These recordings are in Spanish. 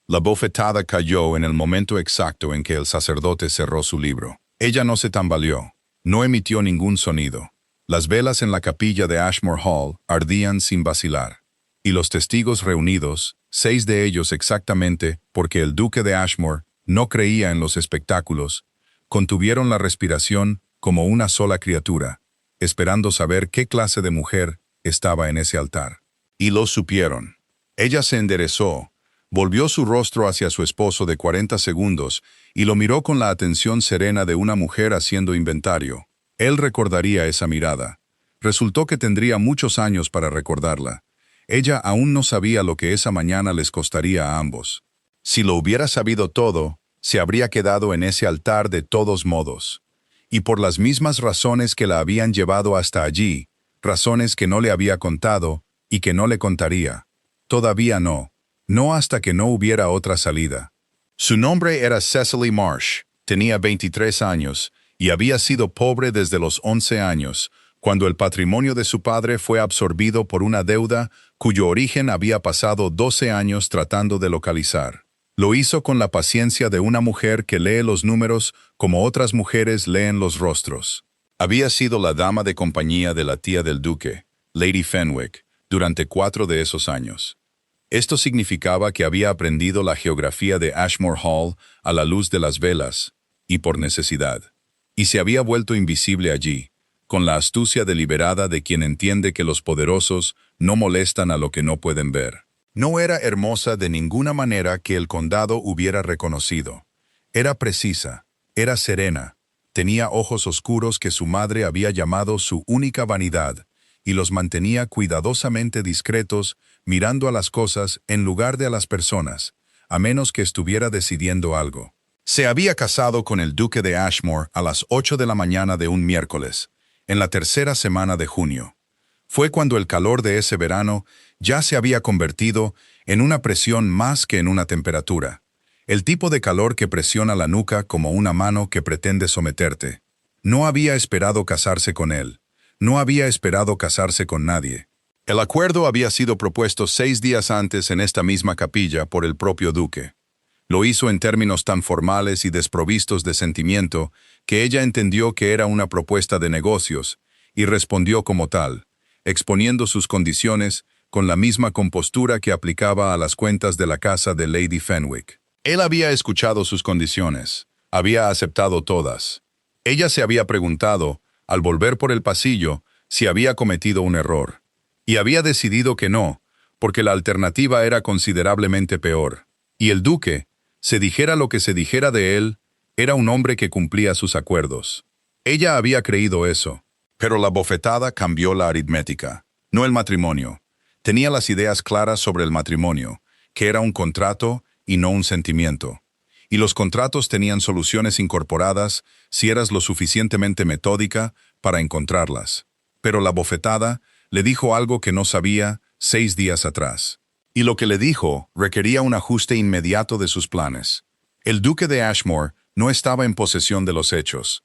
La bofetada cayó en el momento exacto en que el sacerdote cerró su libro. Ella no se tambaleó, no emitió ningún sonido. Las velas en la capilla de Ashmore Hall ardían sin vacilar. Y los testigos reunidos, 6 de ellos exactamente porque el duque de Ashmore no creía en los espectáculos, contuvieron la respiración como una sola criatura, esperando saber qué clase de mujer estaba en ese altar. Y lo supieron. Ella se enderezó, volvió su rostro hacia su esposo de 40 segundos y lo miró con la atención serena de una mujer haciendo inventario. Él recordaría esa mirada. Resultó que tendría muchos años para recordarla. Ella aún no sabía lo que esa mañana les costaría a ambos. Si lo hubiera sabido todo, se habría quedado en ese altar de todos modos. Y por las mismas razones que la habían llevado hasta allí, razones que no le había contado y que no le contaría. Todavía no. No hasta que no hubiera otra salida. Su nombre era Cecily Marsh, tenía 23 años y había sido pobre desde los 11 años, cuando el patrimonio de su padre fue absorbido por una deuda cuyo origen había pasado 12 años tratando de localizar. Lo hizo con la paciencia de una mujer que lee los números como otras mujeres leen los rostros. Había sido la dama de compañía de la tía del duque, Lady Fenwick, durante 4 de esos años. Esto significaba que había aprendido la geografía de Ashmore Hall a la luz de las velas, y por necesidad. Y se había vuelto invisible allí, con la astucia deliberada de quien entiende que los poderosos no molestan a lo que no pueden ver. No era hermosa de ninguna manera que el condado hubiera reconocido. Era precisa, era serena, tenía ojos oscuros que su madre había llamado su única vanidad, y los mantenía cuidadosamente discretos, mirando a las cosas en lugar de a las personas, a menos que estuviera decidiendo algo. Se había casado con el duque de Ashmore a las 8 de la mañana de un miércoles, en la tercera semana de junio. Fue cuando el calor de ese verano ya se había convertido en una presión más que en una temperatura. El tipo de calor que presiona la nuca como una mano que pretende someterte. No había esperado casarse con él. No había esperado casarse con nadie. El acuerdo había sido propuesto 6 días antes en esta misma capilla por el propio duque. Lo hizo en términos tan formales y desprovistos de sentimiento que ella entendió que era una propuesta de negocios y respondió como tal, exponiendo sus condiciones con la misma compostura que aplicaba a las cuentas de la casa de Lady Fenwick. Él había escuchado sus condiciones, había aceptado todas. Ella se había preguntado, al volver por el pasillo, si había cometido un error. Y había decidido que no, porque la alternativa era considerablemente peor. Y el duque, se dijera lo que se dijera de él, era un hombre que cumplía sus acuerdos. Ella había creído eso, pero la bofetada cambió la aritmética, no el matrimonio. Tenía las ideas claras sobre el matrimonio, que era un contrato y no un sentimiento. Y los contratos tenían soluciones incorporadas si eras lo suficientemente metódica para encontrarlas. Pero la bofetada le dijo algo que no sabía 6 días atrás. Y lo que le dijo requería un ajuste inmediato de sus planes. El duque de Ashmore no estaba en posesión de los hechos.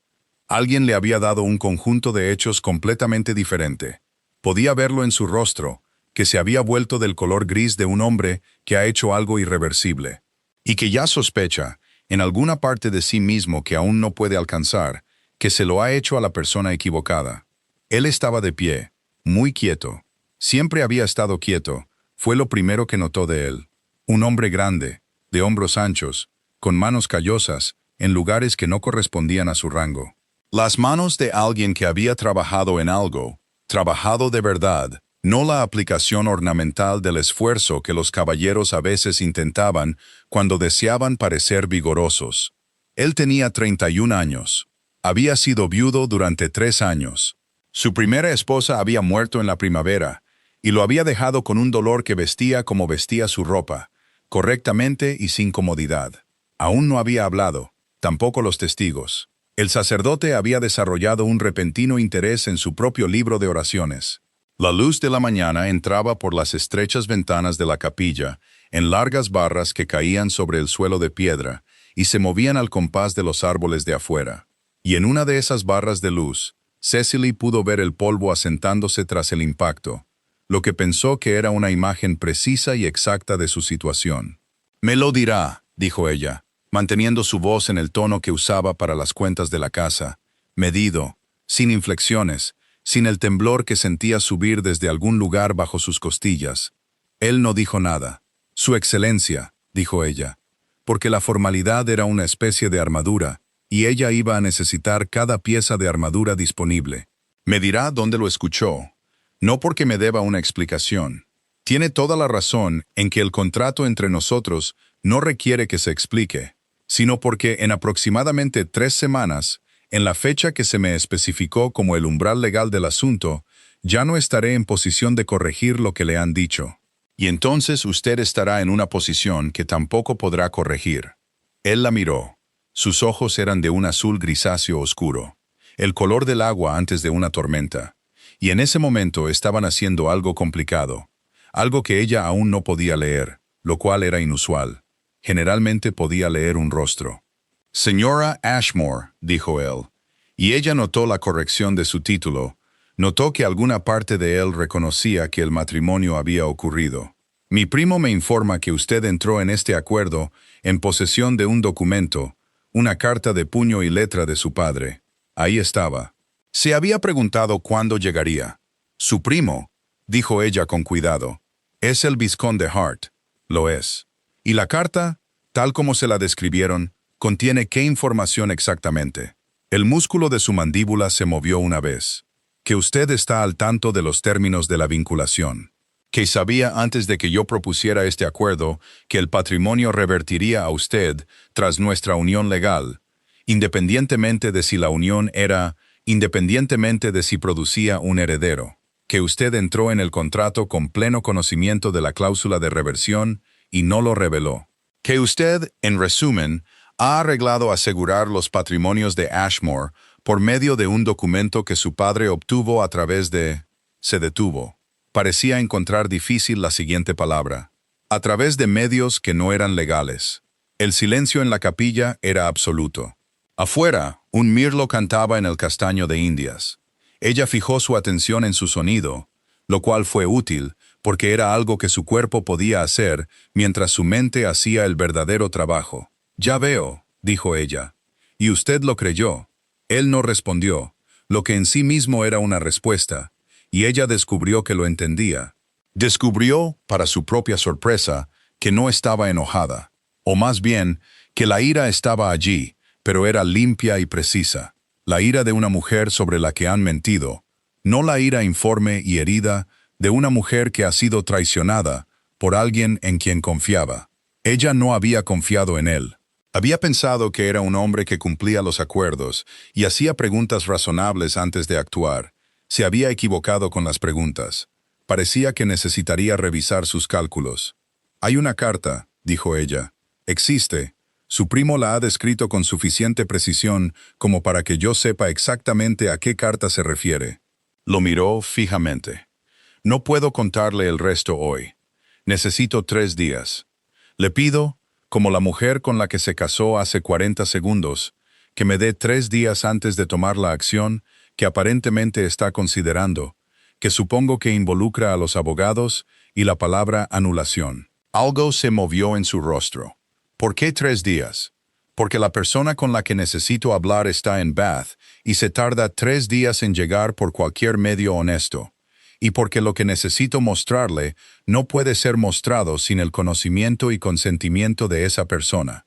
Alguien le había dado un conjunto de hechos completamente diferente. Podía verlo en su rostro, que se había vuelto del color gris de un hombre que ha hecho algo irreversible. Y que ya sospecha, en alguna parte de sí mismo que aún no puede alcanzar, que se lo ha hecho a la persona equivocada. Él estaba de pie, muy quieto. Siempre había estado quieto, fue lo primero que notó de él. Un hombre grande, de hombros anchos, con manos callosas, en lugares que no correspondían a su rango. Las manos de alguien que había trabajado en algo, trabajado de verdad, no la aplicación ornamental del esfuerzo que los caballeros a veces intentaban cuando deseaban parecer vigorosos. Él tenía 31 años. Había sido viudo durante 3 años. Su primera esposa había muerto en la primavera, y lo había dejado con un dolor que vestía como vestía su ropa, correctamente y sin comodidad. Aún no había hablado, tampoco los testigos. El sacerdote había desarrollado un repentino interés en su propio libro de oraciones. La luz de la mañana entraba por las estrechas ventanas de la capilla, en largas barras que caían sobre el suelo de piedra y se movían al compás de los árboles de afuera. Y en una de esas barras de luz, Cecily pudo ver el polvo asentándose tras el impacto, lo que pensó que era una imagen precisa y exacta de su situación. Me lo dirá, dijo ella, manteniendo su voz en el tono que usaba para las cuentas de la casa, medido, sin inflexiones, sin el temblor que sentía subir desde algún lugar bajo sus costillas. Él no dijo nada. Su excelencia, dijo ella, porque la formalidad era una especie de armadura, y ella iba a necesitar cada pieza de armadura disponible. Me dirá dónde lo escuchó, no porque me deba una explicación. Tiene toda la razón en que el contrato entre nosotros no requiere que se explique, sino porque en aproximadamente 3 semanas, en la fecha que se me especificó como el umbral legal del asunto, ya no estaré en posición de corregir lo que le han dicho. Y entonces usted estará en una posición que tampoco podrá corregir. Él la miró. Sus ojos eran de un azul grisáceo oscuro, el color del agua antes de una tormenta, y en ese momento estaban haciendo algo complicado, algo que ella aún no podía leer, lo cual era inusual. Generalmente podía leer un rostro. Señora Ashmore, dijo él, y ella notó la corrección de su título, notó que alguna parte de él reconocía que el matrimonio había ocurrido. Mi primo me informa que usted entró en este acuerdo en posesión de un documento, una carta de puño y letra de su padre. Ahí estaba. Se había preguntado cuándo llegaría. Su primo, dijo ella con cuidado, es el vizconde Hart. Lo es. Y la carta, tal como se la describieron, contiene qué información exactamente. El músculo de su mandíbula se movió una vez. Que usted está al tanto de los términos de la vinculación. Que sabía antes de que yo propusiera este acuerdo que el patrimonio revertiría a usted tras nuestra unión legal, independientemente de si la unión era, independientemente de si producía un heredero. Que usted entró en el contrato con pleno conocimiento de la cláusula de reversión y no lo reveló. Que usted, en resumen, ha arreglado asegurar los patrimonios de Ashmore por medio de un documento que su padre obtuvo a través de... Se detuvo. Parecía encontrar difícil la siguiente palabra. A través de medios que no eran legales. El silencio en la capilla era absoluto. Afuera, un mirlo cantaba en el castaño de Indias. Ella fijó su atención en su sonido, lo cual fue útil, porque era algo que su cuerpo podía hacer mientras su mente hacía el verdadero trabajo. «Ya veo», dijo ella. «Y usted lo creyó». Él no respondió, lo que en sí mismo era una respuesta, y ella descubrió que lo entendía. Descubrió, para su propia sorpresa, que no estaba enojada, o más bien, que la ira estaba allí, pero era limpia y precisa. La ira de una mujer sobre la que han mentido, no la ira informe y herida de una mujer que ha sido traicionada por alguien en quien confiaba. Ella no había confiado en él. Había pensado que era un hombre que cumplía los acuerdos y hacía preguntas razonables antes de actuar. Se había equivocado con las preguntas. Parecía que necesitaría revisar sus cálculos. «Hay una carta», dijo ella. «Existe. Su primo la ha descrito con suficiente precisión como para que yo sepa exactamente a qué carta se refiere». Lo miró fijamente. «No puedo contarle el resto hoy. Necesito 3 días. Le pido, como la mujer con la que se casó hace 40 segundos, que me dé 3 días antes de tomar la acción que aparentemente está considerando, que supongo que involucra a los abogados y la palabra anulación». Algo se movió en su rostro. «¿Por qué 3 días?» «Porque la persona con la que necesito hablar está en Bath y se tarda 3 días en llegar por cualquier medio honesto. Y porque lo que necesito mostrarle no puede ser mostrado sin el conocimiento y consentimiento de esa persona.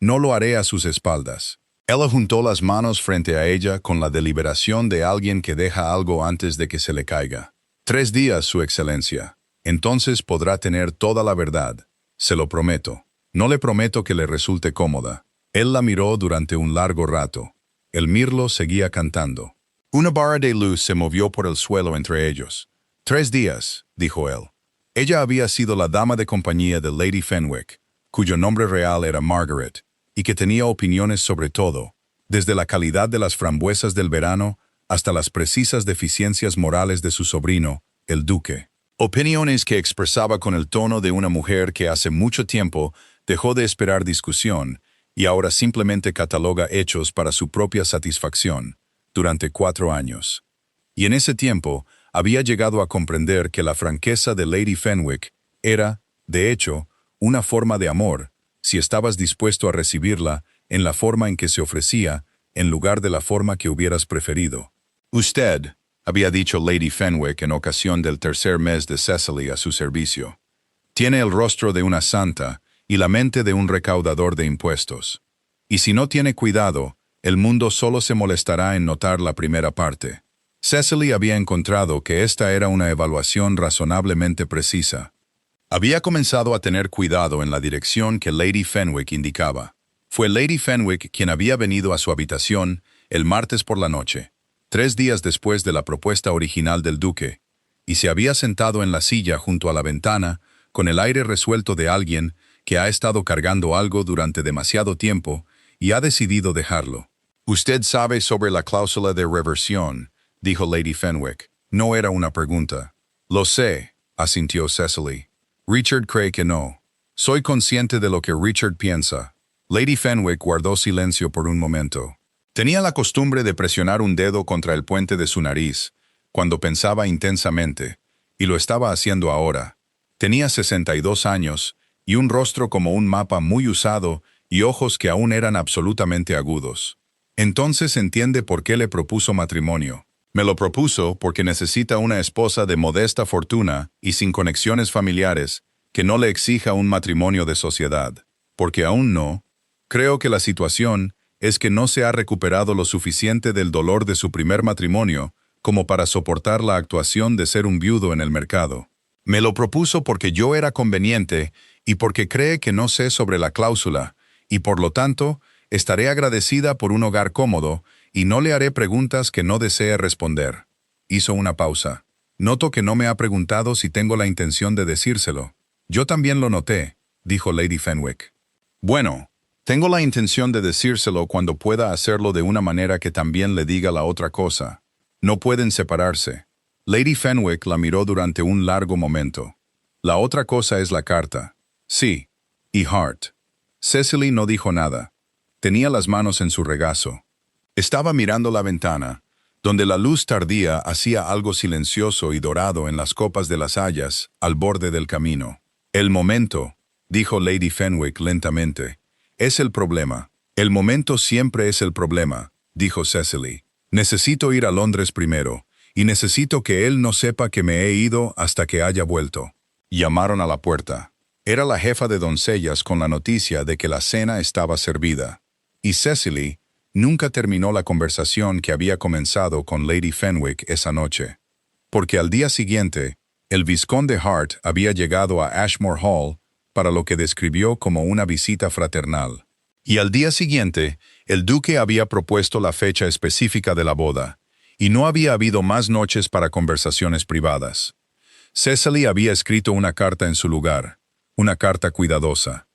No lo haré a sus espaldas». Él juntó las manos frente a ella con la deliberación de alguien que deja algo antes de que se le caiga. 3 días, Su Excelencia. Entonces podrá tener toda la verdad. Se lo prometo. No le prometo que le resulte cómoda. Él la miró durante un largo rato. El mirlo seguía cantando. Una barra de luz se movió por el suelo entre ellos. 3 días, dijo él. Ella había sido la dama de compañía de Lady Fenwick, cuyo nombre real era Margaret, y que tenía opiniones sobre todo, desde la calidad de las frambuesas del verano hasta las precisas deficiencias morales de su sobrino, el duque. Opiniones que expresaba con el tono de una mujer que hace mucho tiempo dejó de esperar discusión y ahora simplemente cataloga hechos para su propia satisfacción, durante 4 años. Y en ese tiempo había llegado a comprender que la franqueza de Lady Fenwick era, de hecho, una forma de amor, si estabas dispuesto a recibirla en la forma en que se ofrecía, en lugar de la forma que hubieras preferido. Usted, había dicho Lady Fenwick en ocasión del tercer mes de Cecily a su servicio, tiene el rostro de una santa y la mente de un recaudador de impuestos. Y si no tiene cuidado, el mundo solo se molestará en notar la primera parte. Cecily había encontrado que esta era una evaluación razonablemente precisa. Había comenzado a tener cuidado en la dirección que Lady Fenwick indicaba. Fue Lady Fenwick quien había venido a su habitación el martes por la noche, 3 días después de la propuesta original del duque, y se había sentado en la silla junto a la ventana, con el aire resuelto de alguien que ha estado cargando algo durante demasiado tiempo y ha decidido dejarlo. «Usted sabe sobre la cláusula de reversión», dijo Lady Fenwick. No era una pregunta. «Lo sé», asintió Cecily. «Richard cree que no. Soy consciente de lo que Richard piensa». Lady Fenwick guardó silencio por un momento. Tenía la costumbre de presionar un dedo contra el puente de su nariz cuando pensaba intensamente, y lo estaba haciendo ahora. Tenía 62 años y un rostro como un mapa muy usado y ojos que aún eran absolutamente agudos. Entonces entiende por qué le propuso matrimonio. Me lo propuso porque necesita una esposa de modesta fortuna y sin conexiones familiares que no le exija un matrimonio de sociedad. Porque aún no. Creo que la situación es que no se ha recuperado lo suficiente del dolor de su primer matrimonio como para soportar la actuación de ser un viudo en el mercado. Me lo propuso porque yo era conveniente y porque cree que no sé sobre la cláusula, y por lo tanto, estaré agradecida por un hogar cómodo y no le haré preguntas que no desee responder. Hizo una pausa. Noto que no me ha preguntado si tengo la intención de decírselo. Yo también lo noté, dijo Lady Fenwick. Bueno, tengo la intención de decírselo cuando pueda hacerlo de una manera que también le diga la otra cosa. No pueden separarse. Lady Fenwick la miró durante un largo momento. La otra cosa es la carta. Sí. Y Hart. Cecily no dijo nada. Tenía las manos en su regazo. Estaba mirando la ventana, donde la luz tardía hacía algo silencioso y dorado en las copas de las hayas al borde del camino. El momento, dijo Lady Fenwick lentamente, es el problema. El momento siempre es el problema, dijo Cecily. Necesito ir a Londres primero, y necesito que él no sepa que me he ido hasta que haya vuelto. Llamaron a la puerta. Era la jefa de doncellas con la noticia de que la cena estaba servida. Y Cecily nunca terminó la conversación que había comenzado con Lady Fenwick esa noche. Porque al día siguiente, el vizconde Hart había llegado a Ashmore Hall para lo que describió como una visita fraternal. Y al día siguiente, el duque había propuesto la fecha específica de la boda, y no había habido más noches para conversaciones privadas. Cecily había escrito una carta en su lugar, una carta cuidadosa,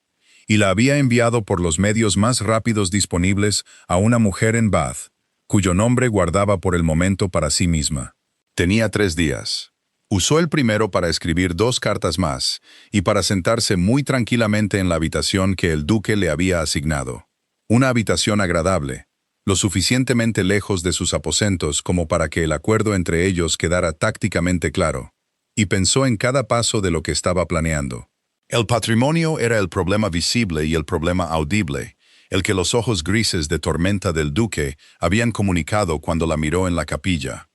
y la había enviado por los medios más rápidos disponibles a una mujer en Bath, cuyo nombre guardaba por el momento para sí misma. Tenía 3 días. Usó el primero para escribir 2 cartas más, y para sentarse muy tranquilamente en la habitación que el duque le había asignado. Una habitación agradable, lo suficientemente lejos de sus aposentos como para que el acuerdo entre ellos quedara tácticamente claro, y pensó en cada paso de lo que estaba planeando. El patrimonio era el problema visible y el problema audible, el que los ojos grises de tormenta del duque habían comunicado cuando la miró en la capilla.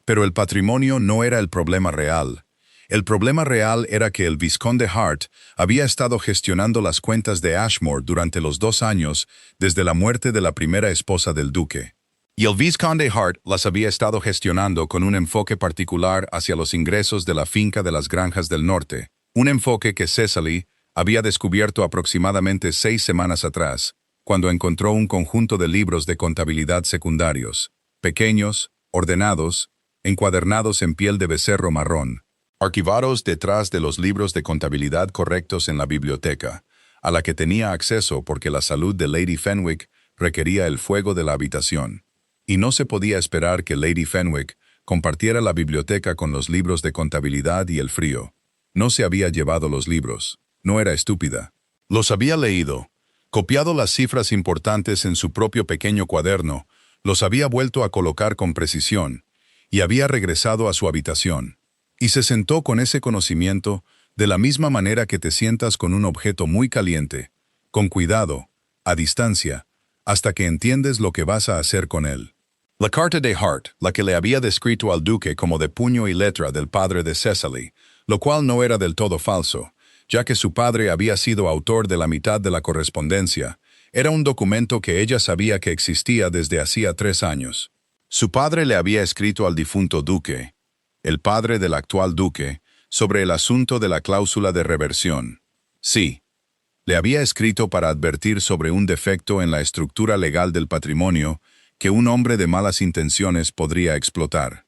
Pero el patrimonio no era el problema real. El problema real era que el vizconde Hart había estado gestionando las cuentas de Ashmore durante los 2 años desde la muerte de la primera esposa del duque. Y el vizconde Hart las había estado gestionando con un enfoque particular hacia los ingresos de la finca de las Granjas del Norte, un enfoque que Cecily había descubierto aproximadamente 6 semanas atrás, cuando encontró un conjunto de libros de contabilidad secundarios, pequeños, ordenados, encuadernados en piel de becerro marrón, archivados detrás de los libros de contabilidad correctos en la biblioteca, a la que tenía acceso porque la salud de Lady Fenwick requería el fuego de la habitación. Y no se podía esperar que Lady Fenwick compartiera la biblioteca con los libros de contabilidad y el frío. No se había llevado los libros. No era estúpida. Los había leído, copiado las cifras importantes en su propio pequeño cuaderno, los había vuelto a colocar con precisión, y había regresado a su habitación. Y se sentó con ese conocimiento de la misma manera que te sientas con un objeto muy caliente, con cuidado, a distancia, hasta que entiendes lo que vas a hacer con él. La carta de Hart, la que le había descrito al duque como de puño y letra del padre de Cecily, lo cual no era del todo falso, ya que su padre había sido autor de la mitad de la correspondencia, era un documento que ella sabía que existía desde hacía 3 años. Su padre le había escrito al difunto duque, el padre del actual duque, sobre el asunto de la cláusula de reversión. Sí, le había escrito para advertir sobre un defecto en la estructura legal del patrimonio que un hombre de malas intenciones podría explotar.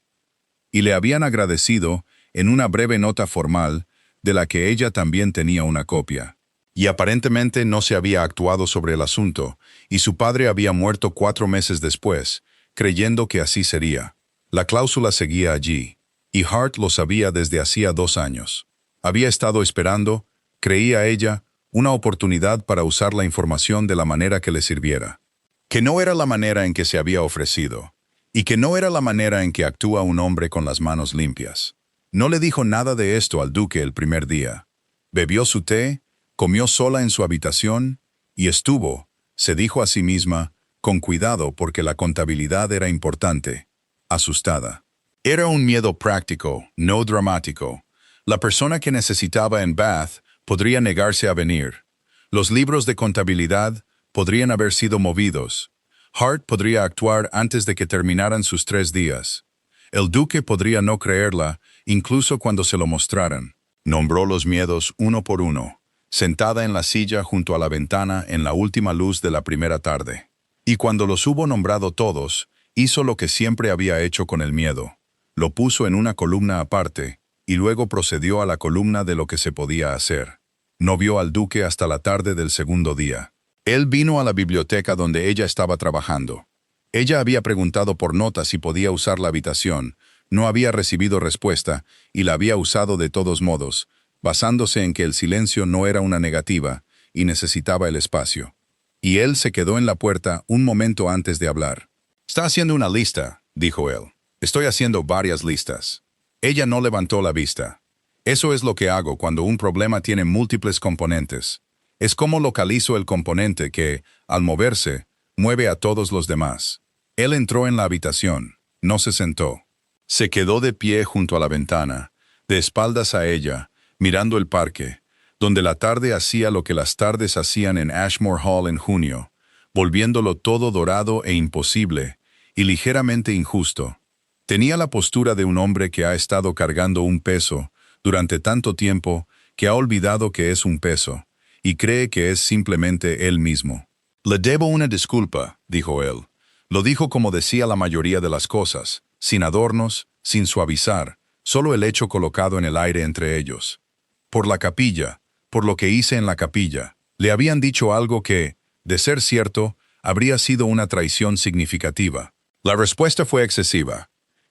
Y le habían agradecido, en una breve nota formal, de la que ella también tenía una copia. Y aparentemente no se había actuado sobre el asunto, y su padre había muerto 4 meses después, creyendo que así sería. La cláusula seguía allí, y Hart lo sabía desde hacía 2 años. Había estado esperando, creía ella, una oportunidad para usar la información de la manera que le sirviera. Que no era la manera en que se había ofrecido, y que no era la manera en que actúa un hombre con las manos limpias. No le dijo nada de esto al duque el primer día. Bebió su té, comió sola en su habitación, y estuvo, se dijo a sí misma, con cuidado porque la contabilidad era importante, asustada. Era un miedo práctico, no dramático. La persona que necesitaba en Bath podría negarse a venir. Los libros de contabilidad podrían haber sido movidos. Hart podría actuar antes de que terminaran sus 3 días. El duque podría no creerla, incluso cuando se lo mostraran. Nombró los miedos uno por uno, sentada en la silla junto a la ventana en la última luz de la primera tarde. Y cuando los hubo nombrado todos, hizo lo que siempre había hecho con el miedo. Lo puso en una columna aparte, y luego procedió a la columna de lo que se podía hacer. No vio al duque hasta la tarde del segundo día. Él vino a la biblioteca donde ella estaba trabajando. Ella había preguntado por notas si podía usar la habitación, no había recibido respuesta y la había usado de todos modos, basándose en que el silencio no era una negativa y necesitaba el espacio. Y él se quedó en la puerta un momento antes de hablar. «Está haciendo una lista», dijo él. «Estoy haciendo varias listas». Ella no levantó la vista. Eso es lo que hago cuando un problema tiene múltiples componentes. Es como localizo el componente que, al moverse, mueve a todos los demás. Él entró en la habitación, no se sentó. Se quedó de pie junto a la ventana, de espaldas a ella, mirando el parque, donde la tarde hacía lo que las tardes hacían en Ashmore Hall en junio, volviéndolo todo dorado e imposible, y ligeramente injusto. Tenía la postura de un hombre que ha estado cargando un peso durante tanto tiempo que ha olvidado que es un peso, y cree que es simplemente él mismo. «Le debo una disculpa», dijo él. Lo dijo como decía la mayoría de las cosas, sin adornos, sin suavizar, solo el hecho colocado en el aire entre ellos. Por la capilla, por lo que hice en la capilla, le habían dicho algo que, de ser cierto, habría sido una traición significativa. La respuesta fue excesiva.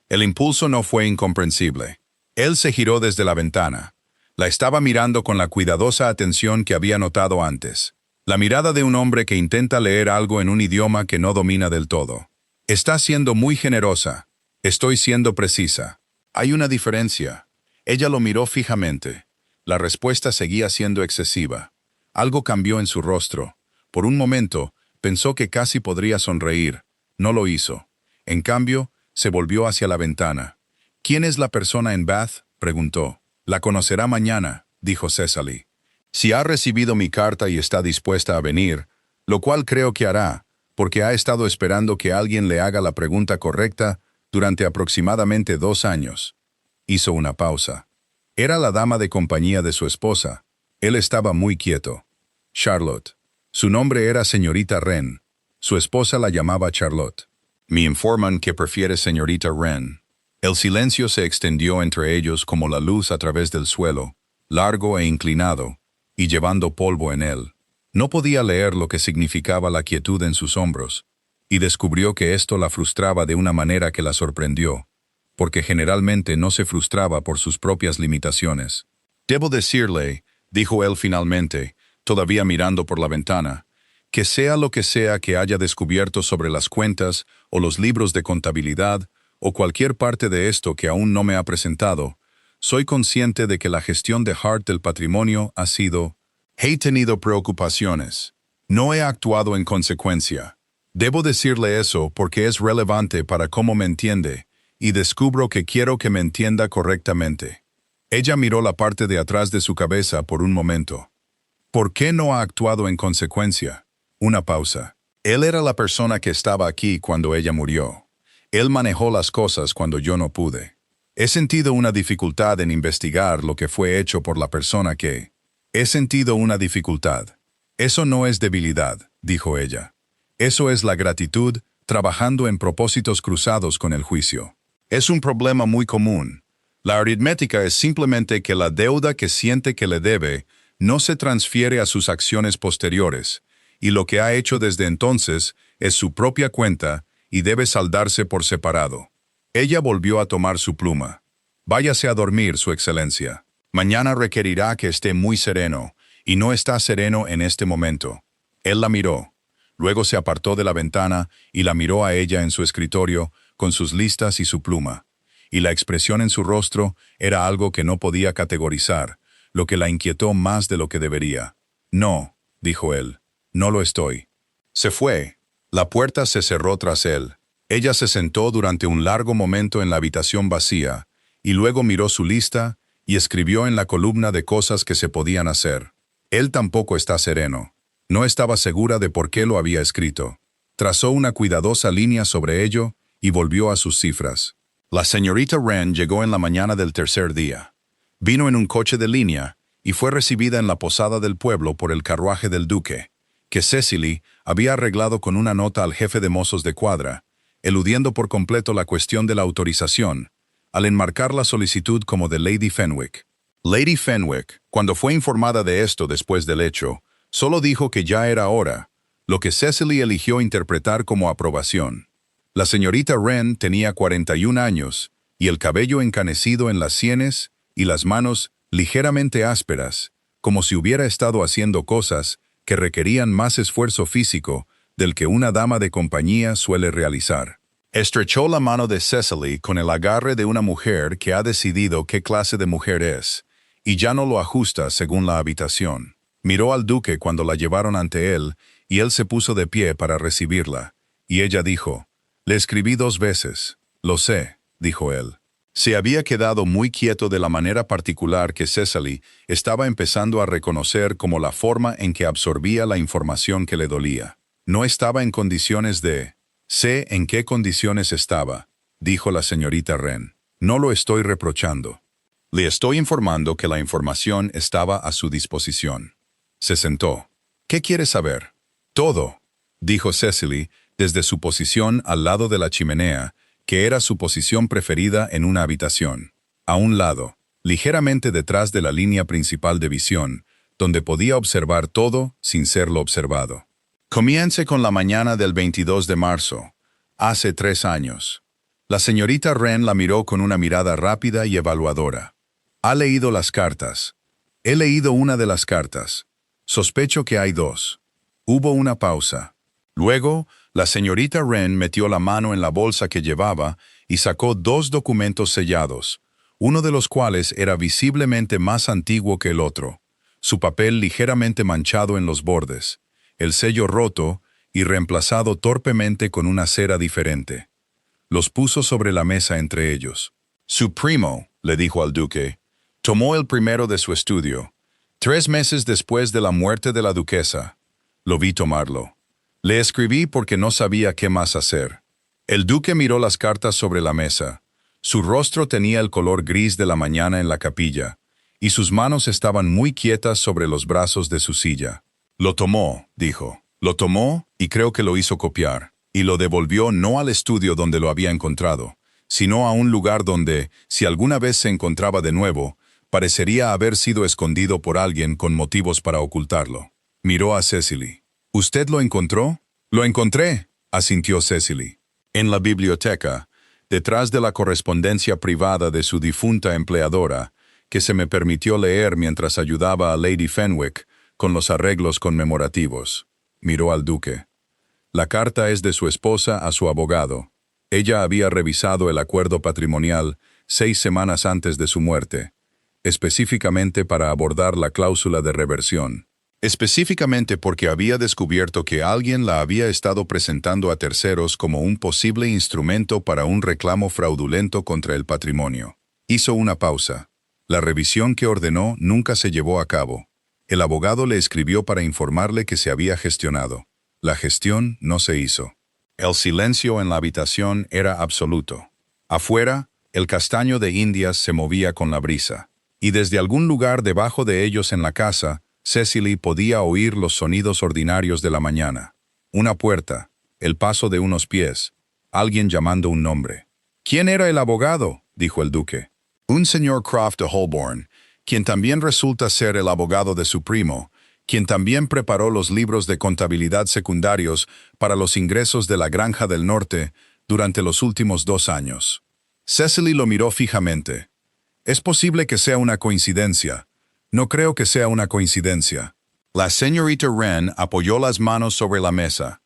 El impulso no fue incomprensible. Él se giró desde la ventana. La estaba mirando con la cuidadosa atención que había notado antes. La mirada de un hombre que intenta leer algo en un idioma que no domina del todo. «Está siendo muy generosa. Estoy siendo precisa. Hay una diferencia». Ella lo miró fijamente. La respuesta seguía siendo excesiva. Algo cambió en su rostro. Por un momento, pensó que casi podría sonreír. No lo hizo. En cambio, se volvió hacia la ventana. «¿Quién es la persona en Bath?», preguntó. «La conocerá mañana», dijo Cecily. «Si ha recibido mi carta y está dispuesta a venir, lo cual creo que hará, porque ha estado esperando que alguien le haga la pregunta correcta durante aproximadamente 2 años». Hizo una pausa. Era la dama de compañía de su esposa. Él estaba muy quieto. Charlotte. Su nombre era señorita Wren. Su esposa la llamaba Charlotte. «Me informan que prefiere señorita Wren». El silencio se extendió entre ellos como la luz a través del suelo, largo e inclinado, y llevando polvo en él. No podía leer lo que significaba la quietud en sus hombros, y descubrió que esto la frustraba de una manera que la sorprendió, porque generalmente no se frustraba por sus propias limitaciones. «Debo decirle», dijo él finalmente, todavía mirando por la ventana, «que sea lo que sea que haya descubierto sobre las cuentas o los libros de contabilidad, o cualquier parte de esto que aún no me ha presentado, soy consciente de que la gestión de Hart del patrimonio ha sido... He tenido preocupaciones», No he actuado en consecuencia. Debo decirle eso porque es relevante para cómo me entiende, y descubro que quiero que me entienda correctamente. Ella miró la parte de atrás de su cabeza por un momento. ¿Por qué no ha actuado en consecuencia? Una pausa. Él era la persona que estaba aquí cuando ella murió. Él manejó las cosas cuando yo no pude. He sentido una dificultad en investigar lo que fue hecho por la persona que... He sentido una dificultad. Eso no es debilidad, dijo ella. Eso es la gratitud trabajando en propósitos cruzados con el juicio. Es un problema muy común. La aritmética es simplemente que la deuda que siente que le debe no se transfiere a sus acciones posteriores, y lo que ha hecho desde entonces es su propia cuenta y debe saldarse por separado. Ella volvió a tomar su pluma. Váyase a dormir, Su Excelencia. Mañana requerirá que esté muy sereno, y no está sereno en este momento. Él la miró. Luego se apartó de la ventana y la miró a ella en su escritorio, con sus listas y su pluma. Y la expresión en su rostro era algo que no podía categorizar, lo que la inquietó más de lo que debería. No, dijo él, no lo estoy. Se fue. La puerta se cerró tras él. Ella se sentó durante un largo momento en la habitación vacía, y luego miró su lista y escribió en la columna de cosas que se podían hacer. Él tampoco está sereno. No estaba segura de por qué lo había escrito. Trazó una cuidadosa línea sobre ello y volvió a sus cifras. La señorita Wren llegó en la mañana del tercer día. Vino en un coche de línea y fue recibida en la posada del pueblo por el carruaje del duque, que Cecily había arreglado con una nota al jefe de mozos de cuadra, eludiendo por completo la cuestión de la autorización, al enmarcar la solicitud como de Lady Fenwick. Lady Fenwick, cuando fue informada de esto después del hecho, solo dijo que ya era hora, lo que Cecily eligió interpretar como aprobación. La señorita Wren tenía 41 años, y el cabello encanecido en las sienes y las manos ligeramente ásperas, como si hubiera estado haciendo cosas que requerían más esfuerzo físico del que una dama de compañía suele realizar. Estrechó la mano de Cecily con el agarre de una mujer que ha decidido qué clase de mujer es, y ya no lo ajusta según la habitación. Miró al duque cuando la llevaron ante él, y él se puso de pie para recibirla, y ella dijo, «Le escribí 2 veces». «Lo sé», dijo él. Se había quedado muy quieto de la manera particular que Cecily estaba empezando a reconocer como la forma en que absorbía la información que le dolía. No estaba en condiciones de... «Sé en qué condiciones estaba», dijo la señorita Wren. «No lo estoy reprochando. Le estoy informando que la información estaba a su disposición». Se sentó. «¿Qué quiere saber?» «Todo», dijo Cecily desde su posición al lado de la chimenea, que era su posición preferida en una habitación. A un lado, ligeramente detrás de la línea principal de visión, donde podía observar todo sin serlo observado. Comience con la mañana del 22 de marzo, hace 3 años. La señorita Wren la miró con una mirada rápida y evaluadora. «¿Ha leído las cartas?» «He leído una de las cartas. Sospecho que hay 2». Hubo una pausa. Luego, la señorita Wren metió la mano en la bolsa que llevaba y sacó 2 documentos sellados, uno de los cuales era visiblemente más antiguo que el otro, su papel ligeramente manchado en los bordes, el sello roto y reemplazado torpemente con una cera diferente. Los puso sobre la mesa entre ellos. «Su primo», le dijo al duque, «tomó el primero de su estudio, 3 meses después de la muerte de la duquesa. Lo vi tomarlo. Le escribí porque no sabía qué más hacer». El duque miró las cartas sobre la mesa. Su rostro tenía el color gris de la mañana en la capilla, y sus manos estaban muy quietas sobre los brazos de su silla. «Lo tomó», dijo. «Lo tomó y creo que lo hizo copiar, y lo devolvió no al estudio donde lo había encontrado, sino a un lugar donde, si alguna vez se encontraba de nuevo, parecería haber sido escondido por alguien con motivos para ocultarlo». Miró a Cecily. «¿Usted lo encontró?» «Lo encontré», asintió Cecily. «En la biblioteca, detrás de la correspondencia privada de su difunta empleadora, que se me permitió leer mientras ayudaba a Lady Fenwick con los arreglos conmemorativos». Miró al duque. «La carta es de su esposa a su abogado. Ella había revisado el acuerdo patrimonial 6 semanas antes de su muerte, específicamente para abordar la cláusula de reversión. específicamente porque había descubierto que alguien la había estado presentando a terceros como un posible instrumento para un reclamo fraudulento contra el patrimonio. Hizo una pausa. La revisión que ordenó nunca se llevó a cabo. El abogado le escribió para informarle que se había gestionado. La gestión no se hizo. El silencio en la habitación era absoluto. Afuera, el castaño de Indias se movía con la brisa. Y desde algún lugar debajo de ellos en la casa, Cecily podía oír los sonidos ordinarios de la mañana. Una puerta, el paso de unos pies, alguien llamando un nombre. ¿Quién era el abogado?, dijo el duque. Un señor Croft de Holborn, quien también resulta ser el abogado de su primo, quien también preparó los libros de contabilidad secundarios para los ingresos de la Granja del Norte durante los últimos 2 años. Cecily lo miró fijamente. Es posible que sea una coincidencia. No creo que sea una coincidencia. La señorita Wren apoyó las manos sobre la mesa.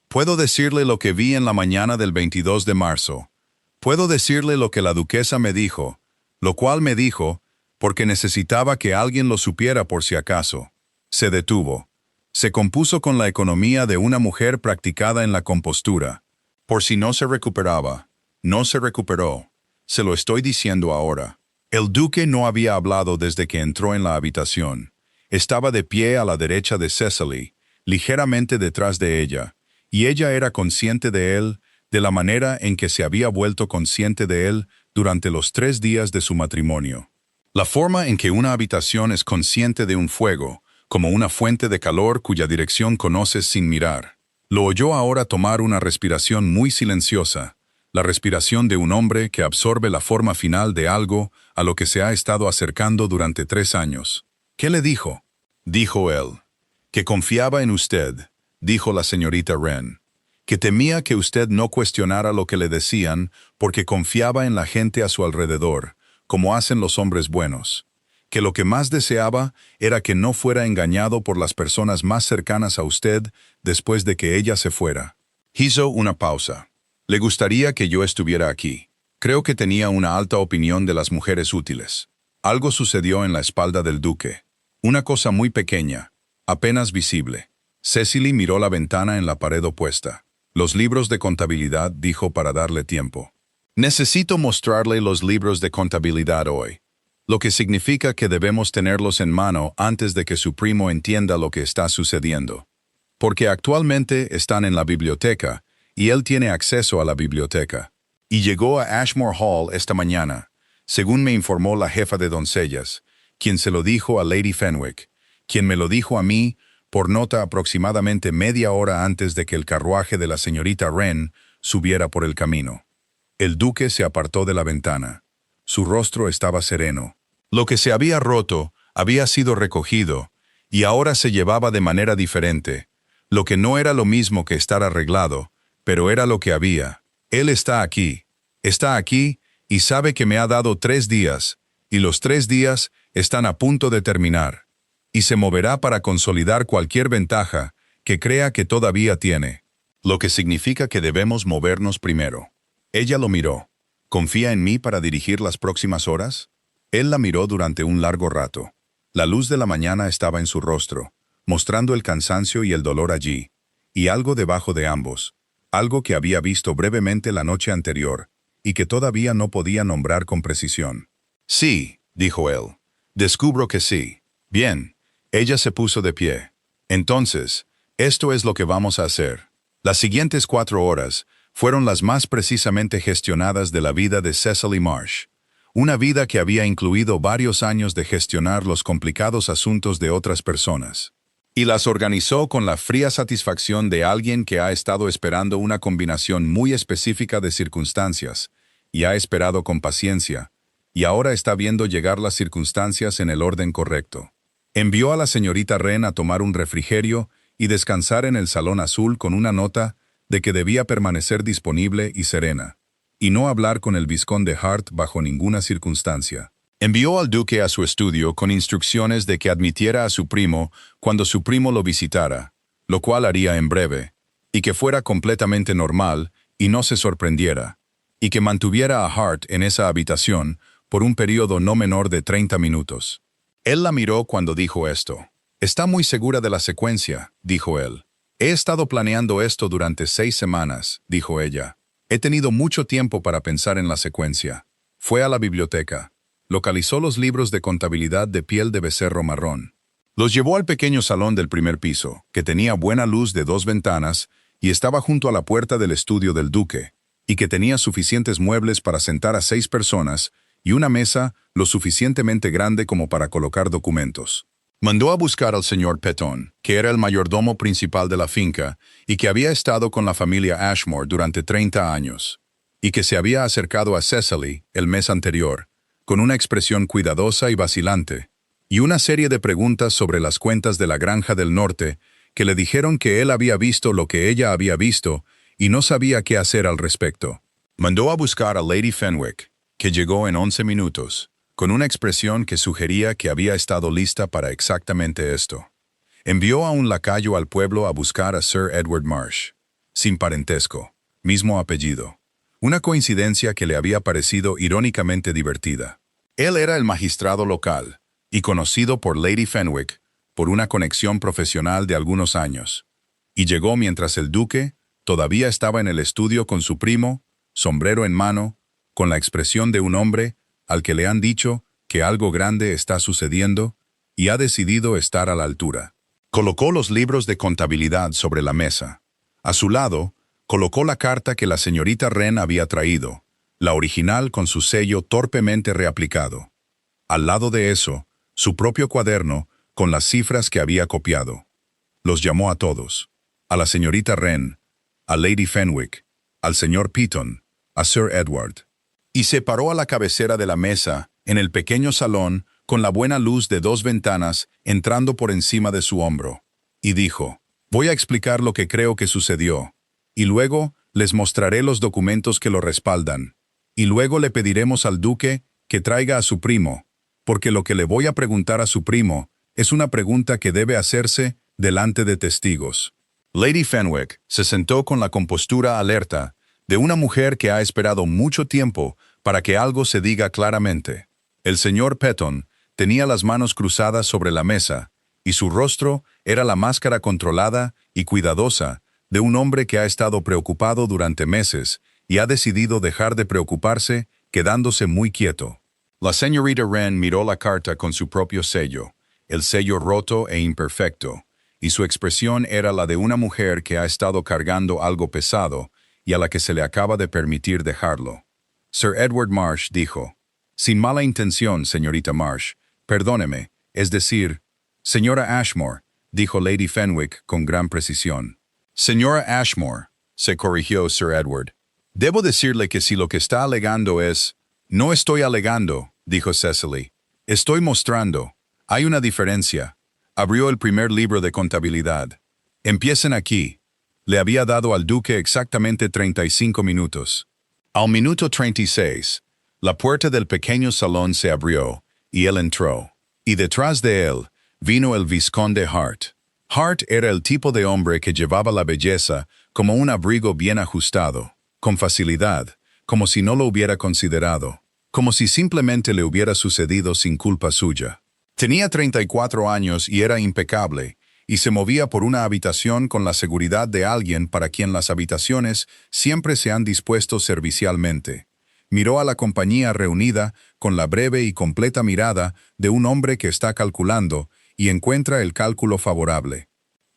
Puedo decirle lo que vi en la mañana del 22 de marzo. Puedo decirle lo que la duquesa me dijo, lo cual me dijo, porque necesitaba que alguien lo supiera por si acaso. Se detuvo. Se compuso con la economía de una mujer practicada en la compostura. Por si no se recuperaba. No se recuperó. Se lo estoy diciendo ahora. El duque no había hablado desde que entró en la habitación. Estaba de pie a la derecha de Cecily, ligeramente detrás de ella, y ella era consciente de él, de la manera en que se había vuelto consciente de él durante los 3 días de su matrimonio. La forma en que una habitación es consciente de un fuego, como una fuente de calor cuya dirección conoces sin mirar. Lo oyó ahora tomar una respiración muy silenciosa, la respiración de un hombre que absorbe la forma final de algo a lo que se ha estado acercando durante 3 años. ¿Qué le dijo? Dijo él. Que confiaba en usted, dijo la señorita Wren. Que temía que usted no cuestionara lo que le decían porque confiaba en la gente a su alrededor, como hacen los hombres buenos. Que lo que más deseaba era que no fuera engañado por las personas más cercanas a usted después de que ella se fuera. Hizo una pausa. Le gustaría que yo estuviera aquí. Creo que tenía una alta opinión de las mujeres útiles. Algo sucedió en la espalda del duque. Una cosa muy pequeña, apenas visible. Cecily miró la ventana en la pared opuesta. Los libros de contabilidad, dijo para darle tiempo. Necesito mostrarle los libros de contabilidad hoy, lo que significa que debemos tenerlos en mano antes de que su primo entienda lo que está sucediendo. Porque actualmente están en la biblioteca, y él tiene acceso a la biblioteca. Y llegó a Ashmore Hall esta mañana, según me informó la jefa de doncellas, quien se lo dijo a Lady Fenwick, quien me lo dijo a mí por nota aproximadamente media hora antes de que el carruaje de la señorita Wren subiera por el camino. El duque se apartó de la ventana. Su rostro estaba sereno. Lo que se había roto había sido recogido, y ahora se llevaba de manera diferente, lo que no era lo mismo que estar arreglado, pero era lo que había. Él está aquí y sabe que me ha dado 3 días, y los 3 días están a punto de terminar, y se moverá para consolidar cualquier ventaja que crea que todavía tiene, lo que significa que debemos movernos primero. Ella lo miró. ¿Confía en mí para dirigir las próximas horas? Él la miró durante un largo rato. La luz de la mañana estaba en su rostro, mostrando el cansancio y el dolor allí, y algo debajo de ambos, algo que había visto brevemente la noche anterior, y que todavía no podía nombrar con precisión. Sí, dijo él. Descubro que sí. Bien. Ella se puso de pie. Entonces, esto es lo que vamos a hacer. Las siguientes 4 horas fueron las más precisamente gestionadas de la vida de Cecily Marsh. Una vida que había incluido varios años de gestionar los complicados asuntos de otras personas. Y las organizó con la fría satisfacción de alguien que ha estado esperando una combinación muy específica de circunstancias, y ha esperado con paciencia, y ahora está viendo llegar las circunstancias en el orden correcto. Envió a la señorita Wren a tomar un refrigerio y descansar en el salón azul con una nota de que debía permanecer disponible y serena, y no hablar con el vizconde Hart bajo ninguna circunstancia. Envió al duque a su estudio con instrucciones de que admitiera a su primo cuando su primo lo visitara, lo cual haría en breve, y que fuera completamente normal y no se sorprendiera, y que mantuviera a Hart en esa habitación por un período no menor de 30 minutos. Él la miró cuando dijo esto. Está muy segura de la secuencia, dijo él. He estado planeando esto durante 6 semanas, dijo ella. He tenido mucho tiempo para pensar en la secuencia. Fue a la biblioteca. Localizó los libros de contabilidad de piel de becerro marrón. Los llevó al pequeño salón del primer piso, que tenía buena luz de 2 ventanas y estaba junto a la puerta del estudio del duque, y que tenía suficientes muebles para sentar a 6 personas y una mesa lo suficientemente grande como para colocar documentos. Mandó a buscar al señor Petón, que era el mayordomo principal de la finca y que había estado con la familia Ashmore durante 30 años, y que se había acercado a Cecily el mes anterior, con una expresión cuidadosa y vacilante, y una serie de preguntas sobre las cuentas de la granja del norte que le dijeron que él había visto lo que ella había visto y no sabía qué hacer al respecto. Mandó a buscar a Lady Fenwick, que llegó en 11 minutos, con una expresión que sugería que había estado lista para exactamente esto. Envió a un lacayo al pueblo a buscar a Sir Edward Marsh, sin parentesco, mismo apellido. Una coincidencia que le había parecido irónicamente divertida. Él era el magistrado local, y conocido por Lady Fenwick por una conexión profesional de algunos años, y llegó mientras el duque todavía estaba en el estudio con su primo, sombrero en mano, con la expresión de un hombre al que le han dicho que algo grande está sucediendo y ha decidido estar a la altura. Colocó los libros de contabilidad sobre la mesa. A su lado, colocó la carta que la señorita Wren había traído, la original con su sello torpemente reaplicado. Al lado de eso, su propio cuaderno con las cifras que había copiado. Los llamó a todos. A la señorita Wren, a Lady Fenwick, al señor Petón, a Sir Edward. Y se paró a la cabecera de la mesa, en el pequeño salón, con la buena luz de 2 ventanas entrando por encima de su hombro. Y dijo, voy a explicar lo que creo que sucedió, y luego les mostraré los documentos que lo respaldan. Y luego le pediremos al duque que traiga a su primo, porque lo que le voy a preguntar a su primo es una pregunta que debe hacerse delante de testigos. Lady Fenwick se sentó con la compostura alerta de una mujer que ha esperado mucho tiempo para que algo se diga claramente. El señor Petón tenía las manos cruzadas sobre la mesa, y su rostro era la máscara controlada y cuidadosa de un hombre que ha estado preocupado durante meses y ha decidido dejar de preocuparse, quedándose muy quieto. La señorita Wren miró la carta con su propio sello, el sello roto e imperfecto, y su expresión era la de una mujer que ha estado cargando algo pesado y a la que se le acaba de permitir dejarlo. Sir Edward Marsh dijo, sin mala intención, señorita Marsh, perdóneme, es decir, señora Ashmore, dijo Lady Fenwick con gran precisión. Señora Ashmore, se corrigió Sir Edward. Debo decirle que si lo que está alegando es... No estoy alegando, dijo Cecily. Estoy mostrando. Hay una diferencia. Abrió el primer libro de contabilidad. Empiecen aquí. Le había dado al duque exactamente 35 minutos. Al minuto 36, la puerta del pequeño salón se abrió, y él entró. Y detrás de él, vino el vizconde Hart. Hart era el tipo de hombre que llevaba la belleza como un abrigo bien ajustado, con facilidad, como si no lo hubiera considerado, como si simplemente le hubiera sucedido sin culpa suya. Tenía 34 años y era impecable, y se movía por una habitación con la seguridad de alguien para quien las habitaciones siempre se han dispuesto servicialmente. Miró a la compañía reunida con la breve y completa mirada de un hombre que está calculando y encuentra el cálculo favorable.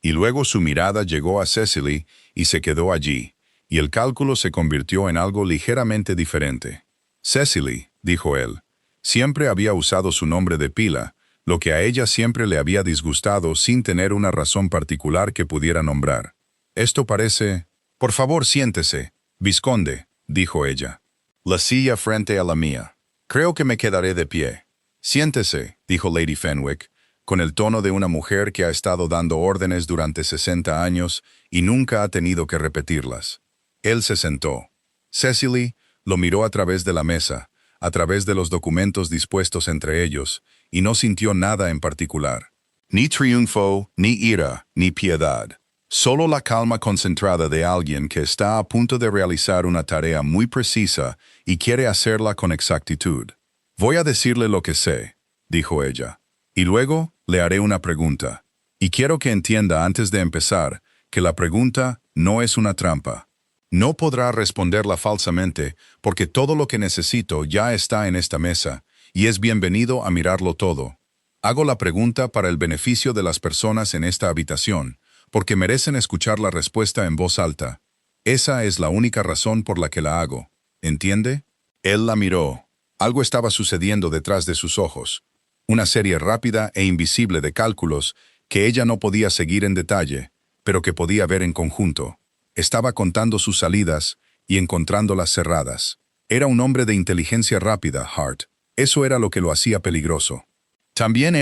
Y luego su mirada llegó a Cecily y se quedó allí, y el cálculo se convirtió en algo ligeramente diferente. Cecily, dijo él, siempre había usado su nombre de pila, lo que a ella siempre le había disgustado sin tener una razón particular que pudiera nombrar. Esto parece... Por favor, siéntese, vizconde, dijo ella. La silla frente a la mía. Creo que me quedaré de pie. Siéntese, dijo Lady Fenwick, con el tono de una mujer que ha estado dando órdenes durante 60 años y nunca ha tenido que repetirlas. Él se sentó. Cecily lo miró a través de la mesa, a través de los documentos dispuestos entre ellos, y no sintió nada en particular. Ni triunfo, ni ira, ni piedad. Solo la calma concentrada de alguien que está a punto de realizar una tarea muy precisa y quiere hacerla con exactitud. Voy a decirle lo que sé, dijo ella, y luego le haré una pregunta. Y quiero que entienda antes de empezar que la pregunta no es una trampa. No podrá responderla falsamente porque todo lo que necesito ya está en esta mesa y es bienvenido a mirarlo todo. Hago la pregunta para el beneficio de las personas en esta habitación, porque merecen escuchar la respuesta en voz alta. Esa es la única razón por la que la hago. ¿Entiende? Él la miró. Algo estaba sucediendo detrás de sus ojos. Una serie rápida e invisible de cálculos que ella no podía seguir en detalle, pero que podía ver en conjunto. Estaba contando sus salidas y encontrándolas cerradas. Era un hombre de inteligencia rápida, Hart. Eso era lo que lo hacía peligroso. También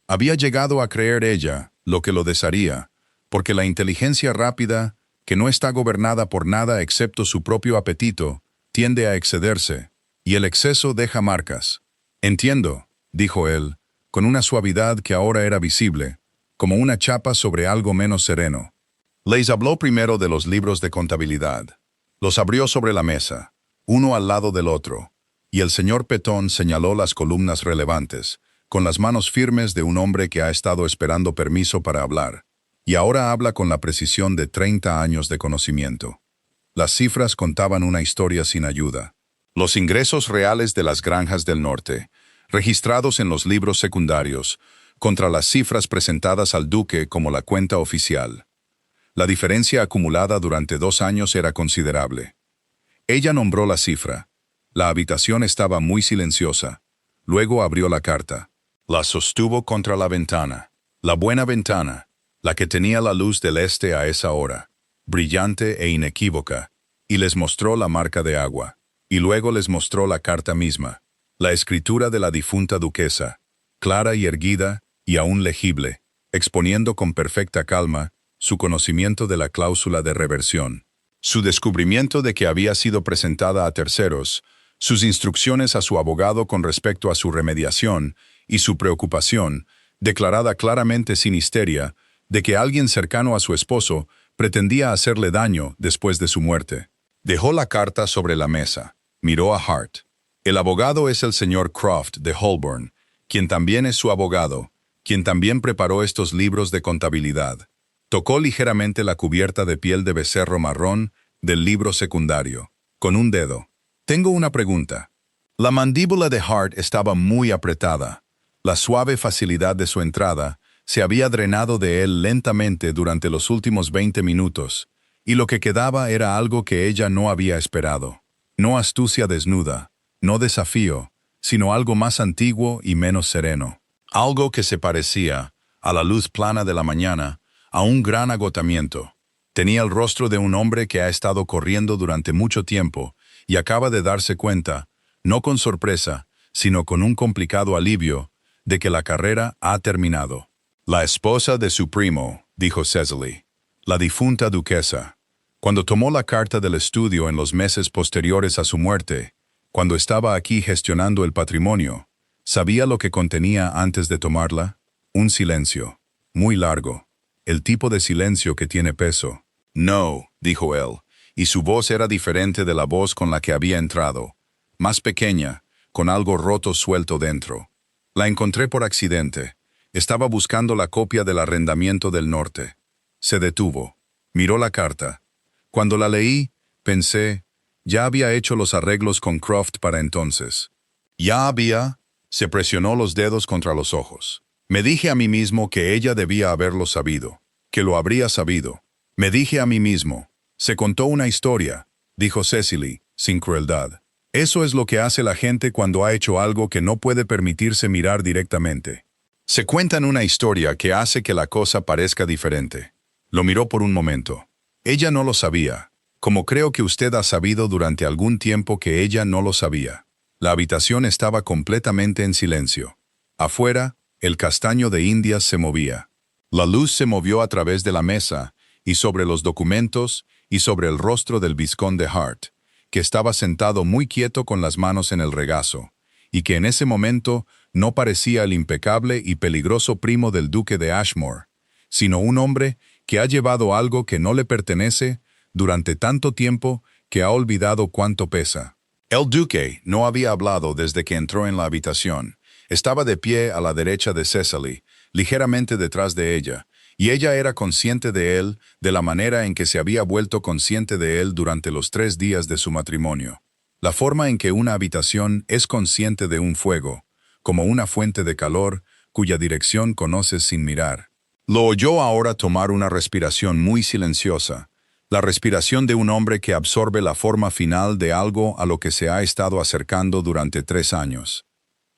había llegado a creer ella, lo que lo desharía, porque la inteligencia rápida, que no está gobernada por nada excepto su propio apetito, tiende a excederse, y el exceso deja marcas. Entiendo, dijo él, con una suavidad que ahora era visible, como una chapa sobre algo menos sereno. Les habló primero de los libros de contabilidad. Los abrió sobre la mesa, uno al lado del otro, y el señor Petón señaló las columnas relevantes, con las manos firmes de un hombre que ha estado esperando permiso para hablar, y ahora habla con la precisión de 30 años de conocimiento. Las cifras contaban una historia sin ayuda. Los ingresos reales de las granjas del norte, registrados en los libros secundarios, contra las cifras presentadas al duque como la cuenta oficial. La diferencia acumulada durante 2 años era considerable. Ella nombró la cifra. La habitación estaba muy silenciosa. Luego abrió la carta. La sostuvo contra la ventana. La buena ventana, la que tenía la luz del este a esa hora, brillante e inequívoca, y les mostró la marca de agua. Y luego les mostró la carta misma, la escritura de la difunta duquesa, clara y erguida y aún legible, exponiendo con perfecta calma su conocimiento de la cláusula de reversión, su descubrimiento de que había sido presentada a terceros, sus instrucciones a su abogado con respecto a su remediación y su preocupación, declarada claramente sin histeria, de que alguien cercano a su esposo pretendía hacerle daño después de su muerte. Dejó la carta sobre la mesa. Miró a Hart. El abogado es el señor Croft de Holborn, quien también es su abogado, quien también preparó estos libros de contabilidad. Tocó ligeramente la cubierta de piel de becerro marrón del libro secundario, con un dedo. Tengo una pregunta. La mandíbula de Hart estaba muy apretada. La suave facilidad de su entrada se había drenado de él lentamente durante los últimos 20 minutos, y lo que quedaba era algo que ella no había esperado. No astucia desnuda, no desafío, sino algo más antiguo y menos sereno. Algo que se parecía, a la luz plana de la mañana, a un gran agotamiento. Tenía el rostro de un hombre que ha estado corriendo durante mucho tiempo y acaba de darse cuenta, no con sorpresa, sino con un complicado alivio, de que la carrera ha terminado. La esposa de su primo, dijo Cecily, la difunta duquesa. Cuando tomó la carta del estudio en los meses posteriores a su muerte, cuando estaba aquí gestionando el patrimonio, ¿sabía lo que contenía antes de tomarla? Un silencio, muy largo. El tipo de silencio que tiene peso. No, dijo él, y su voz era diferente de la voz con la que había entrado, más pequeña, con algo roto suelto dentro. La encontré por accidente. Estaba buscando la copia del arrendamiento del norte. Se detuvo. Miró la carta. Cuando la leí, pensé, ya había hecho los arreglos con Croft para entonces. Se presionó los dedos contra los ojos. Me dije a mí mismo que ella debía haberlo sabido, que lo habría sabido. Me dije a mí mismo. Se contó una historia, dijo Cecily, sin crueldad. Eso es lo que hace la gente cuando ha hecho algo que no puede permitirse mirar directamente. Se cuentan una historia que hace que la cosa parezca diferente. Lo miró por un momento. Ella no lo sabía, como creo que usted ha sabido durante algún tiempo que ella no lo sabía. La habitación estaba completamente en silencio. Afuera, el castaño de Indias se movía. La luz se movió a través de la mesa, y sobre los documentos, y sobre el rostro del vizconde Hart, que estaba sentado muy quieto con las manos en el regazo, y que en ese momento no parecía el impecable y peligroso primo del duque de Ashmore, sino un hombre que ha llevado algo que no le pertenece durante tanto tiempo que ha olvidado cuánto pesa. El duque no había hablado desde que entró en la habitación. Estaba de pie a la derecha de Cecily, ligeramente detrás de ella, y ella era consciente de él de la manera en que se había vuelto consciente de él durante los 3 días de su matrimonio. La forma en que una habitación es consciente de un fuego, como una fuente de calor cuya dirección conoces sin mirar. Lo oyó ahora tomar una respiración muy silenciosa, la respiración de un hombre que absorbe la forma final de algo a lo que se ha estado acercando durante 3 años.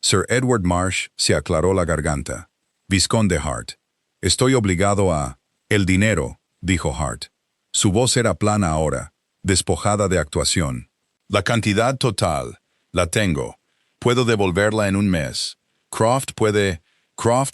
Sir Edward Marsh se aclaró la garganta. Vizconde Hart. Estoy obligado a... El dinero, dijo Hart. Su voz era plana ahora, despojada de actuación. La cantidad total. La tengo. Puedo devolverla en un mes. Croft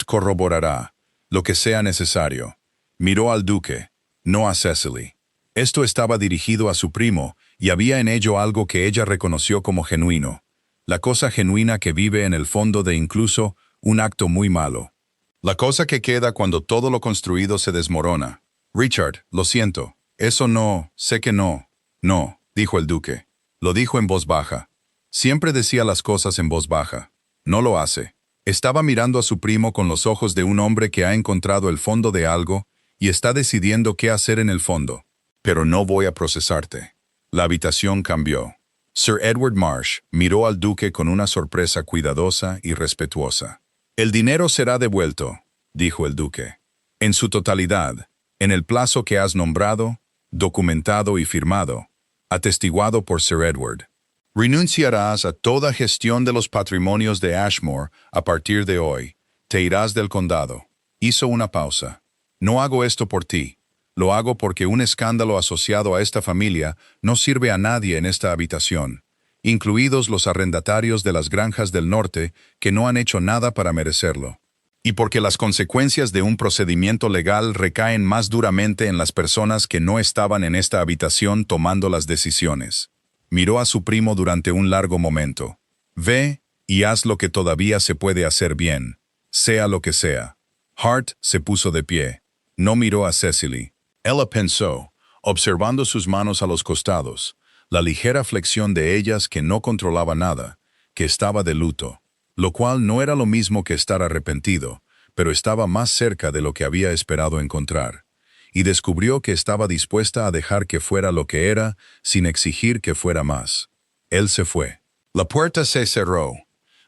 corroborará. Lo que sea necesario. Miró al duque, no a Cecily. Esto estaba dirigido a su primo, y había en ello algo que ella reconoció como genuino. La cosa genuina que vive en el fondo de incluso un acto muy malo. La cosa que queda cuando todo lo construido se desmorona. Richard, lo siento. Eso no, sé que no. No, dijo el duque. Lo dijo en voz baja. Siempre decía las cosas en voz baja. No lo hace. Estaba mirando a su primo con los ojos de un hombre que ha encontrado el fondo de algo y está decidiendo qué hacer en el fondo. Pero no voy a procesarte. La habitación cambió. Sir Edward Marsh miró al duque con una sorpresa cuidadosa y respetuosa. El dinero será devuelto, dijo el duque. En su totalidad, en el plazo que has nombrado, documentado y firmado, atestiguado por Sir Edward. Renunciarás a toda gestión de los patrimonios de Ashmore a partir de hoy. Te irás del condado. Hizo una pausa. No hago esto por ti. Lo hago porque un escándalo asociado a esta familia no sirve a nadie en esta habitación, incluidos los arrendatarios de las granjas del norte que no han hecho nada para merecerlo. Y porque las consecuencias de un procedimiento legal recaen más duramente en las personas que no estaban en esta habitación tomando las decisiones. Miró a su primo durante un largo momento. Ve y haz lo que todavía se puede hacer bien, sea lo que sea. Hart se puso de pie. No miró a Cecily. Ella pensó, observando sus manos a los costados, la ligera flexión de ellas que no controlaba nada, que estaba de luto, lo cual no era lo mismo que estar arrepentido, pero estaba más cerca de lo que había esperado encontrar. Y descubrió que estaba dispuesta a dejar que fuera lo que era, sin exigir que fuera más. Él se fue. La puerta se cerró.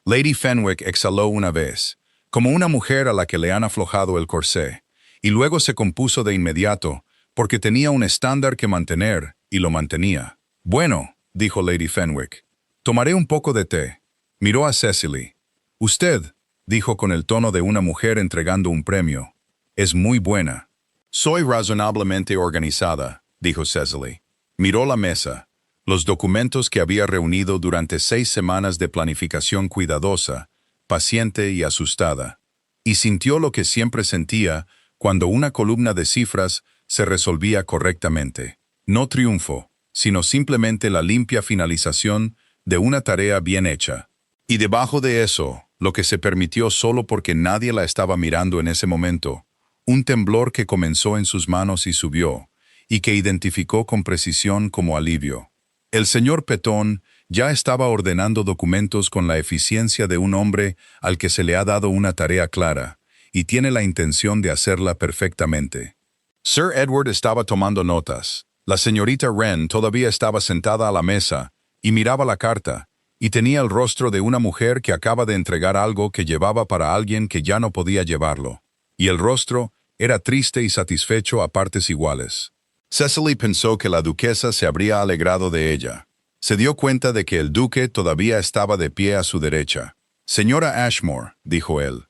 Lady Fenwick exhaló una vez, como una mujer a la que le han aflojado el corsé, y luego se compuso de inmediato, porque tenía un estándar que mantener, y lo mantenía. Bueno, dijo Lady Fenwick, tomaré un poco de té. Miró a Cecily. Usted, dijo con el tono de una mujer entregando un premio, es muy buena. Soy razonablemente organizada, dijo Cecily. Miró la mesa, los documentos que había reunido durante 6 semanas de planificación cuidadosa, paciente y asustada, y sintió lo que siempre sentía cuando una columna de cifras se resolvía correctamente. No triunfo, sino simplemente la limpia finalización de una tarea bien hecha. Y debajo de eso, lo que se permitió solo porque nadie la estaba mirando en ese momento, un temblor que comenzó en sus manos y subió, y que identificó con precisión como alivio. El señor Petón ya estaba ordenando documentos con la eficiencia de un hombre al que se le ha dado una tarea clara, y tiene la intención de hacerla perfectamente. Sir Edward estaba tomando notas. La señorita Wren todavía estaba sentada a la mesa, y miraba la carta, y tenía el rostro de una mujer que acaba de entregar algo que llevaba para alguien que ya no podía llevarlo. Y el rostro era triste y satisfecho a partes iguales. Cecily pensó que la duquesa se habría alegrado de ella. Se dio cuenta de que el duque todavía estaba de pie a su derecha. Señora Ashmore, dijo él.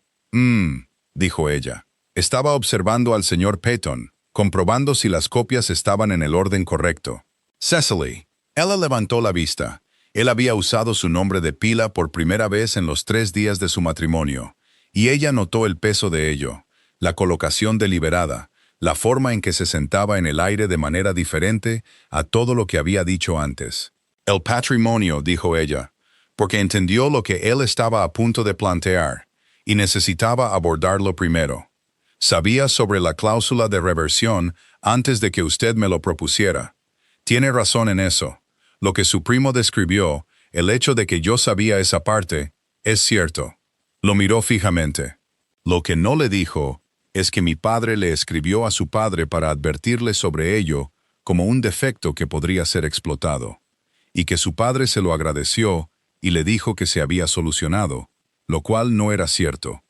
Dijo ella. Estaba observando al señor Peyton, comprobando si las copias estaban en el orden correcto. Cecily. Ella levantó la vista. Él había usado su nombre de pila por primera vez en los 3 días de su matrimonio, y ella notó el peso de ello, la colocación deliberada, la forma en que se sentaba en el aire de manera diferente a todo lo que había dicho antes. El patrimonio, dijo ella, porque entendió lo que él estaba a punto de plantear, y necesitaba abordarlo primero. Sabía sobre la cláusula de reversión antes de que usted me lo propusiera. Tiene razón en eso. Lo que su primo describió, el hecho de que yo sabía esa parte, es cierto. Lo miró fijamente. Lo que no le dijo es que mi padre le escribió a su padre para advertirle sobre ello como un defecto que podría ser explotado, y que su padre se lo agradeció y le dijo que se había solucionado, lo cual no era cierto,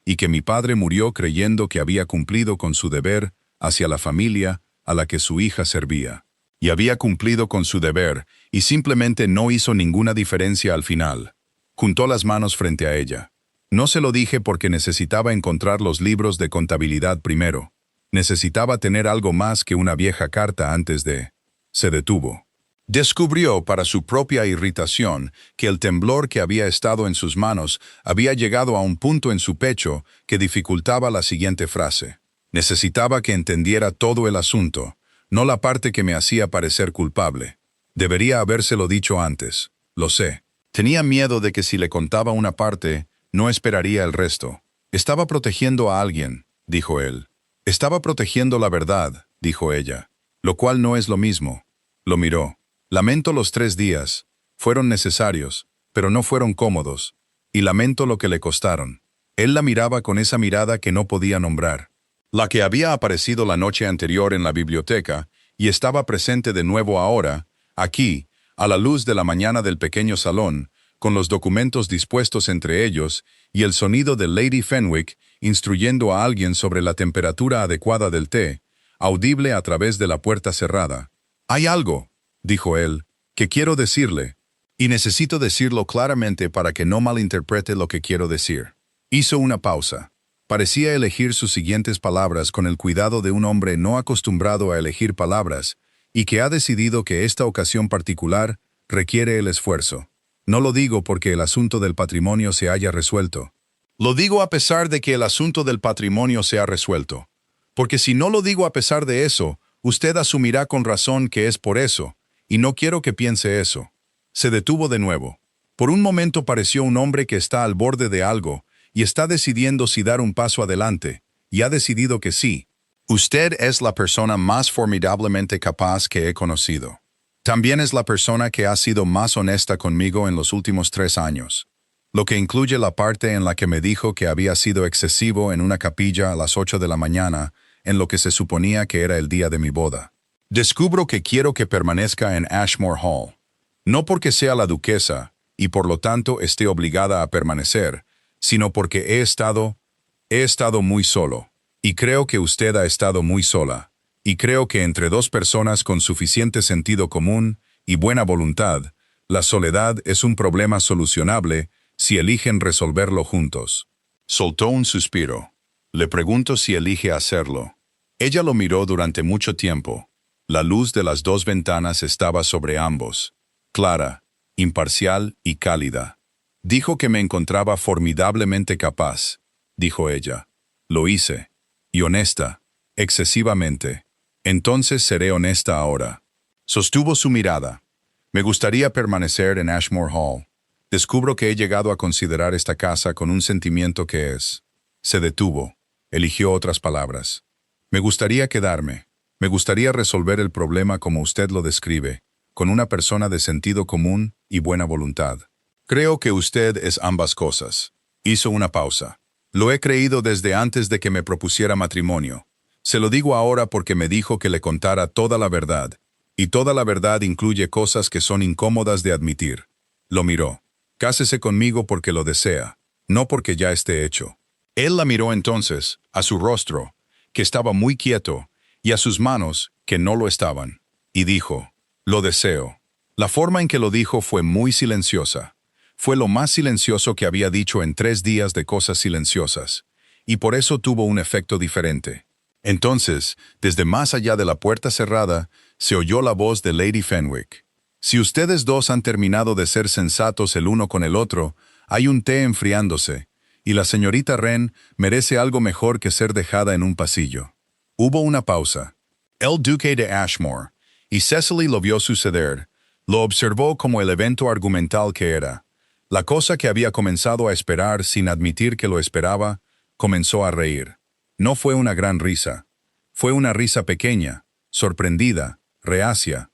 y que mi padre murió creyendo que había cumplido con su deber hacia la familia a la que su hija servía. Y había cumplido con su deber, y simplemente no hizo ninguna diferencia al final. Juntó las manos frente a ella. No se lo dije porque necesitaba encontrar los libros de contabilidad primero. Necesitaba tener algo más que una vieja carta antes de... Se detuvo. Descubrió, para su propia irritación, que el temblor que había estado en sus manos había llegado a un punto en su pecho que dificultaba la siguiente frase. Necesitaba que entendiera todo el asunto, no la parte que me hacía parecer culpable. Debería habérselo dicho antes, lo sé. Tenía miedo de que si le contaba una parte, no esperaría el resto. Estaba protegiendo a alguien, dijo él. Estaba protegiendo la verdad, dijo ella, lo cual no es lo mismo. Lo miró. Lamento los 3 días. Fueron necesarios, pero no fueron cómodos. Y lamento lo que le costaron. Él la miraba con esa mirada que no podía nombrar. La que había aparecido la noche anterior en la biblioteca y estaba presente de nuevo ahora, aquí, a la luz de la mañana del pequeño salón, con los documentos dispuestos entre ellos y el sonido de Lady Fenwick instruyendo a alguien sobre la temperatura adecuada del té, audible a través de la puerta cerrada. «Hay algo», dijo él, «que quiero decirle, y necesito decirlo claramente para que no malinterprete lo que quiero decir». Hizo una pausa. Parecía elegir sus siguientes palabras con el cuidado de un hombre no acostumbrado a elegir palabras y que ha decidido que esta ocasión particular requiere el esfuerzo. No lo digo porque el asunto del patrimonio se haya resuelto. Lo digo a pesar de que el asunto del patrimonio se ha resuelto. Porque si no lo digo a pesar de eso, usted asumirá con razón que es por eso, y no quiero que piense eso. Se detuvo de nuevo. Por un momento pareció un hombre que está al borde de algo, y está decidiendo si dar un paso adelante, y ha decidido que sí. Usted es la persona más formidablemente capaz que he conocido. También es la persona que ha sido más honesta conmigo en los últimos 3 años, lo que incluye la parte en la que me dijo que había sido excesivo en una capilla a las 8 de la mañana, en lo que se suponía que era el día de mi boda. Descubro que quiero que permanezca en Ashmore Hall, no porque sea la duquesa, y por lo tanto esté obligada a permanecer, sino porque he estado muy solo, y creo que usted ha estado muy sola, y creo que entre 2 personas con suficiente sentido común y buena voluntad, la soledad es un problema solucionable si eligen resolverlo juntos. Soltó un suspiro. Le pregunto si elige hacerlo. Ella lo miró durante mucho tiempo. La luz de las 2 ventanas estaba sobre ambos, clara, imparcial y cálida. Dijo que me encontraba formidablemente capaz, dijo ella. Lo hice. Y honesta, excesivamente. Entonces seré honesta ahora. Sostuvo su mirada. Me gustaría permanecer en Ashmore Hall. Descubro que he llegado a considerar esta casa con un sentimiento que es. Se detuvo. Eligió otras palabras. Me gustaría quedarme. Me gustaría resolver el problema como usted lo describe, con una persona de sentido común y buena voluntad. Creo que usted es ambas cosas. Hizo una pausa. Lo he creído desde antes de que me propusiera matrimonio. Se lo digo ahora porque me dijo que le contara toda la verdad. Y toda la verdad incluye cosas que son incómodas de admitir. Lo miró. Cásese conmigo porque lo desea, no porque ya esté hecho. Él la miró entonces, a su rostro, que estaba muy quieto, y a sus manos, que no lo estaban. Y dijo, lo deseo. La forma en que lo dijo fue muy silenciosa. Fue lo más silencioso que había dicho en 3 días de cosas silenciosas, y por eso tuvo un efecto diferente. Entonces, desde más allá de la puerta cerrada, se oyó la voz de Lady Fenwick. Si ustedes 2 han terminado de ser sensatos el uno con el otro, hay un té enfriándose, y la señorita Wren merece algo mejor que ser dejada en un pasillo. Hubo una pausa. El duque de Ashmore, y Cecily lo vio suceder, lo observó como el evento argumental que era. La cosa que había comenzado a esperar sin admitir que lo esperaba, comenzó a reír. No fue una gran risa. Fue una risa pequeña, sorprendida, reacia.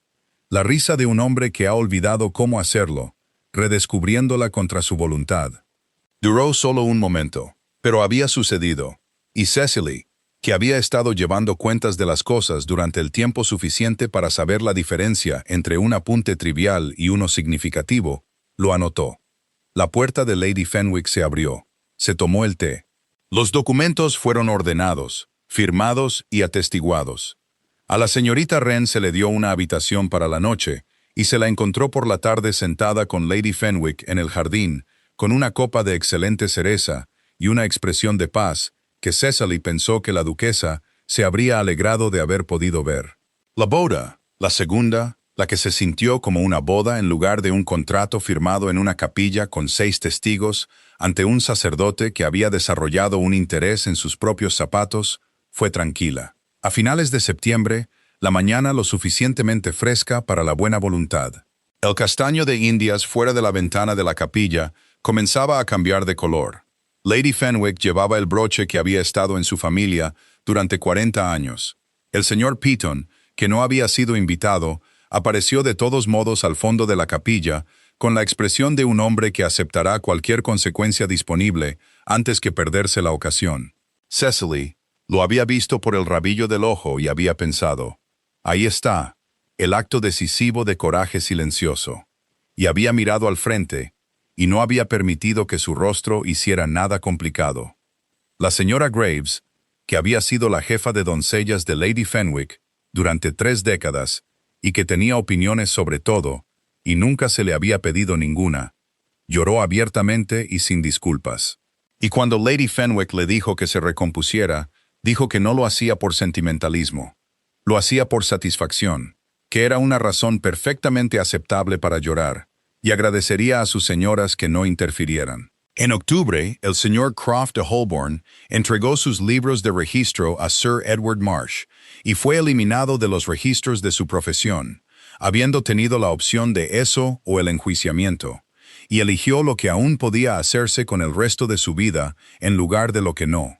La risa de un hombre que ha olvidado cómo hacerlo, redescubriéndola contra su voluntad. Duró solo un momento, pero había sucedido. Y Cecily, que había estado llevando cuentas de las cosas durante el tiempo suficiente para saber la diferencia entre un apunte trivial y uno significativo, lo anotó. La puerta de Lady Fenwick se abrió. Se tomó el té. Los documentos fueron ordenados, firmados y atestiguados. A la señorita Wren se le dio una habitación para la noche y se la encontró por la tarde sentada con Lady Fenwick en el jardín, con una copa de excelente cereza y una expresión de paz que Cecily pensó que la duquesa se habría alegrado de haber podido ver. La boda, la segunda, la que se sintió como una boda en lugar de un contrato firmado en una capilla con 6 testigos ante un sacerdote que había desarrollado un interés en sus propios zapatos, fue tranquila. A finales de septiembre, la mañana lo suficientemente fresca para la buena voluntad. El castaño de Indias fuera de la ventana de la capilla comenzaba a cambiar de color. Lady Fenwick llevaba el broche que había estado en su familia durante 40 años. El señor Peaton, que no había sido invitado, apareció de todos modos al fondo de la capilla con la expresión de un hombre que aceptará cualquier consecuencia disponible antes que perderse la ocasión. Cecily lo había visto por el rabillo del ojo y había pensado, ahí está, el acto decisivo de coraje silencioso. Y había mirado al frente, y no había permitido que su rostro hiciera nada complicado. La señora Graves, que había sido la jefa de doncellas de Lady Fenwick durante 3 décadas, y que tenía opiniones sobre todo, y nunca se le había pedido ninguna, lloró abiertamente y sin disculpas. Y cuando Lady Fenwick le dijo que se recompusiera, dijo que no lo hacía por sentimentalismo, lo hacía por satisfacción, que era una razón perfectamente aceptable para llorar, y agradecería a sus señoras que no interfirieran. En octubre, el señor Croft de Holborn entregó sus libros de registro a Sir Edward Marsh y fue eliminado de los registros de su profesión, habiendo tenido la opción de eso o el enjuiciamiento, y eligió lo que aún podía hacerse con el resto de su vida en lugar de lo que no.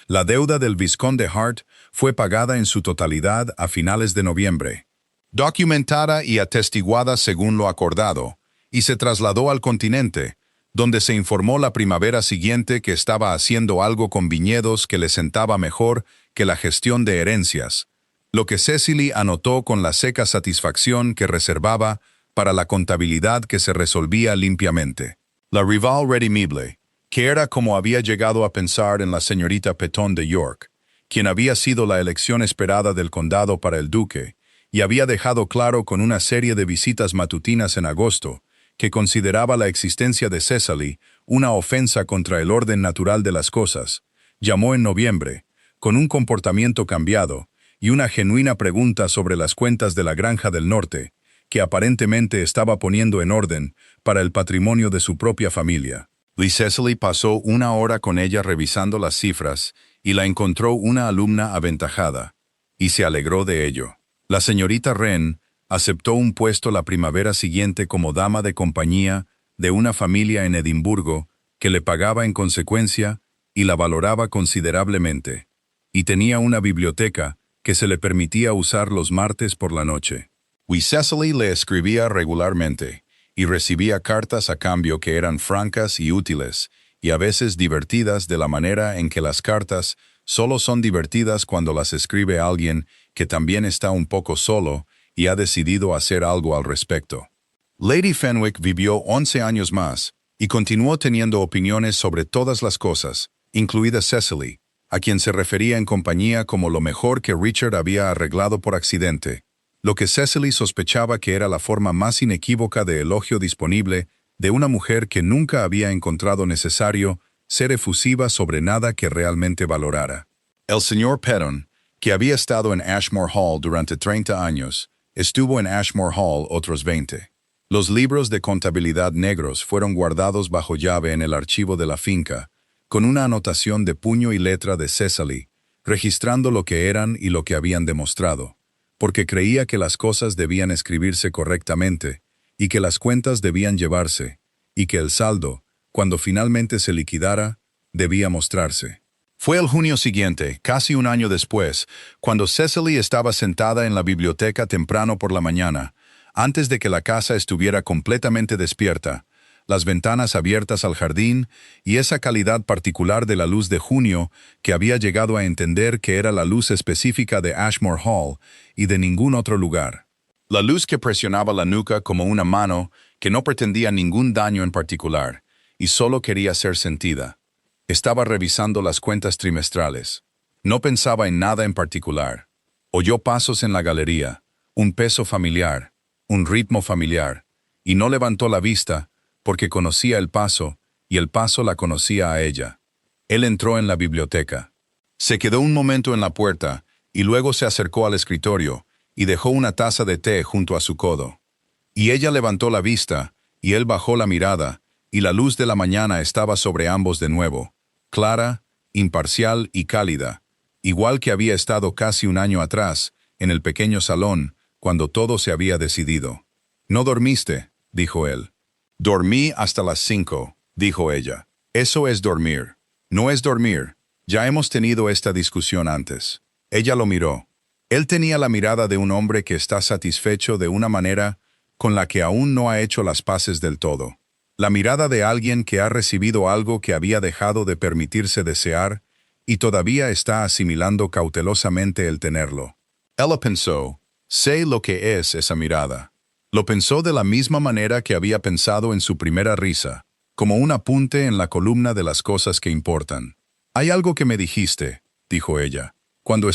La deuda del vizconde Hart fue pagada en su totalidad a finales de noviembre, documentada y atestiguada según lo acordado, y se trasladó al continente, donde se informó la primavera siguiente que estaba haciendo algo con viñedos que le sentaba mejor que la gestión de herencias, lo que Cecily anotó con la seca satisfacción que reservaba para la contabilidad que se resolvía limpiamente. La rival redimible, que era como había llegado a pensar en la señorita Petton de York, quien había sido la elección esperada del condado para el duque, y había dejado claro con una serie de visitas matutinas en agosto, que consideraba la existencia de Cecily una ofensa contra el orden natural de las cosas, llamó en noviembre, con un comportamiento cambiado y una genuina pregunta sobre las cuentas de la Granja del Norte, que aparentemente estaba poniendo en orden para el patrimonio de su propia familia. Cecily pasó 1 hora con ella revisando las cifras y la encontró una alumna aventajada, y se alegró de ello. La señorita Wren aceptó un puesto la primavera siguiente como dama de compañía de una familia en Edimburgo que le pagaba en consecuencia y la valoraba considerablemente, y tenía una biblioteca que se le permitía usar los martes por la noche. Cecily le escribía regularmente y recibía cartas a cambio que eran francas y útiles, y a veces divertidas de la manera en que las cartas solo son divertidas cuando las escribe alguien que también está un poco solo y ha decidido hacer algo al respecto. Lady Fenwick vivió 11 años más y continuó teniendo opiniones sobre todas las cosas, incluida Cecily, a quien se refería en compañía como lo mejor que Richard había arreglado por accidente, lo que Cecily sospechaba que era la forma más inequívoca de elogio disponible de una mujer que nunca había encontrado necesario ser efusiva sobre nada que realmente valorara. El señor Petton, que había estado en Ashmore Hall durante 30 años, estuvo en Ashmore Hall otros 20. Los libros de contabilidad negros fueron guardados bajo llave en el archivo de la finca, con una anotación de puño y letra de Cecily, registrando lo que eran y lo que habían demostrado, porque creía que las cosas debían escribirse correctamente, y que las cuentas debían llevarse, y que el saldo, cuando finalmente se liquidara, debía mostrarse. Fue el junio siguiente, casi un año después, cuando Cecily estaba sentada en la biblioteca temprano por la mañana, antes de que la casa estuviera completamente despierta, las ventanas abiertas al jardín y esa calidad particular de la luz de junio que había llegado a entender que era la luz específica de Ashmore Hall y de ningún otro lugar. La luz que presionaba la nuca como una mano que no pretendía ningún daño en particular y solo quería ser sentida. Estaba revisando las cuentas trimestrales. No pensaba en nada en particular. Oyó pasos en la galería, un peso familiar, un ritmo familiar, y no levantó la vista porque conocía el paso y el paso la conocía a ella. Él entró en la biblioteca. Se quedó un momento en la puerta y luego se acercó al escritorio y dejó una taza de té junto a su codo. Y ella levantó la vista y él bajó la mirada y la luz de la mañana estaba sobre ambos de nuevo, clara, imparcial y cálida, igual que había estado casi un año atrás, en el pequeño salón, cuando todo se había decidido. «¿No dormiste?», dijo él. «Dormí hasta las 5», dijo ella. «Eso es dormir. No es dormir. Ya hemos tenido esta discusión antes». Ella lo miró. Él tenía la mirada de un hombre que está satisfecho de una manera con la que aún no ha hecho las paces del todo. La mirada de alguien que ha recibido algo que había dejado de permitirse desear y todavía está asimilando cautelosamente el tenerlo. Ella pensó, sé lo que es esa mirada. Lo pensó de la misma manera que había pensado en su primera risa, como un apunte en la columna de las cosas que importan. «Hay algo que me dijiste», dijo ella, cuando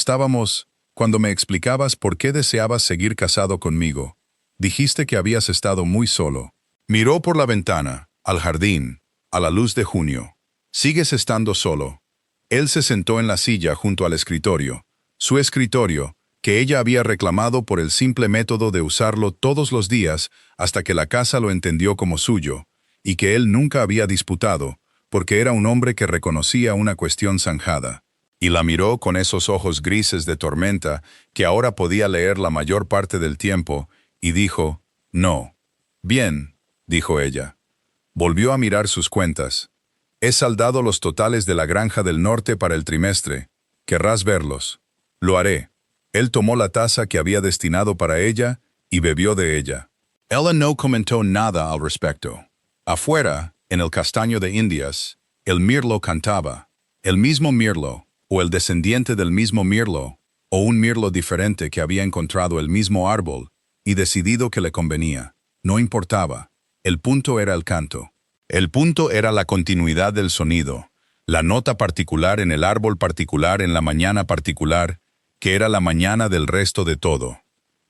me explicabas por qué deseabas seguir casado conmigo. Dijiste que habías estado muy solo. Miró por la ventana, al jardín, a la luz de junio. «¿Sigues estando solo?» Él se sentó en la silla junto al escritorio, su escritorio, que ella había reclamado por el simple método de usarlo todos los días hasta que la casa lo entendió como suyo, y que él nunca había disputado, porque era un hombre que reconocía una cuestión zanjada. Y la miró con esos ojos grises de tormenta que ahora podía leer la mayor parte del tiempo, y dijo, «No». «Bien», dijo ella. Volvió a mirar sus cuentas. «He saldado los totales de la Granja del Norte para el trimestre. ¿Querrás verlos?» «Lo haré». Él tomó la taza que había destinado para ella y bebió de ella. Ella no comentó nada al respecto. Afuera, en el castaño de Indias, el mirlo cantaba. El mismo mirlo, o el descendiente del mismo mirlo, o un mirlo diferente que había encontrado el mismo árbol y decidido que le convenía. No importaba. El punto era el canto. El punto era la continuidad del sonido, la nota particular en el árbol particular en la mañana particular, que era la mañana del resto de todo.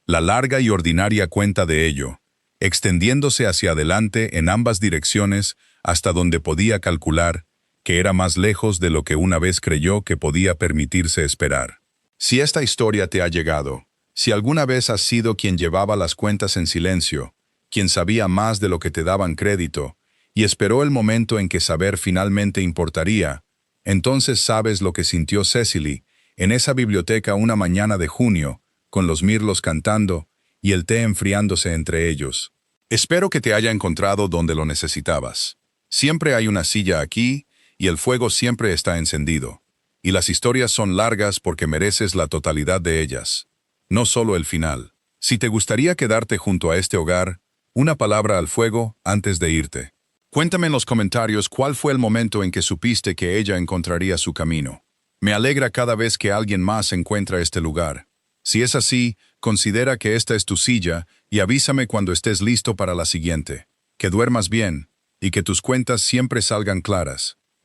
La larga y ordinaria cuenta de ello, extendiéndose hacia adelante en ambas direcciones hasta donde podía calcular, que era más lejos de lo que una vez creyó que podía permitirse esperar. Si esta historia te ha llegado, si alguna vez has sido quien llevaba las cuentas en silencio, quien sabía más de lo que te daban crédito, y esperó el momento en que saber finalmente importaría, entonces sabes lo que sintió Cecily en esa biblioteca una mañana de junio, con los mirlos cantando y el té enfriándose entre ellos. Espero que te haya encontrado donde lo necesitabas. Siempre hay una silla aquí y el fuego siempre está encendido. Y las historias son largas porque mereces la totalidad de ellas, no solo el final. Si te gustaría quedarte junto a este hogar, una palabra al fuego antes de irte. Cuéntame en los comentarios cuál fue el momento en que supiste que ella encontraría su camino. Me alegra cada vez que alguien más encuentra este lugar. Si es así, considera que esta es tu silla y avísame cuando estés listo para la siguiente. Que duermas bien y que tus cuentas siempre salgan claras.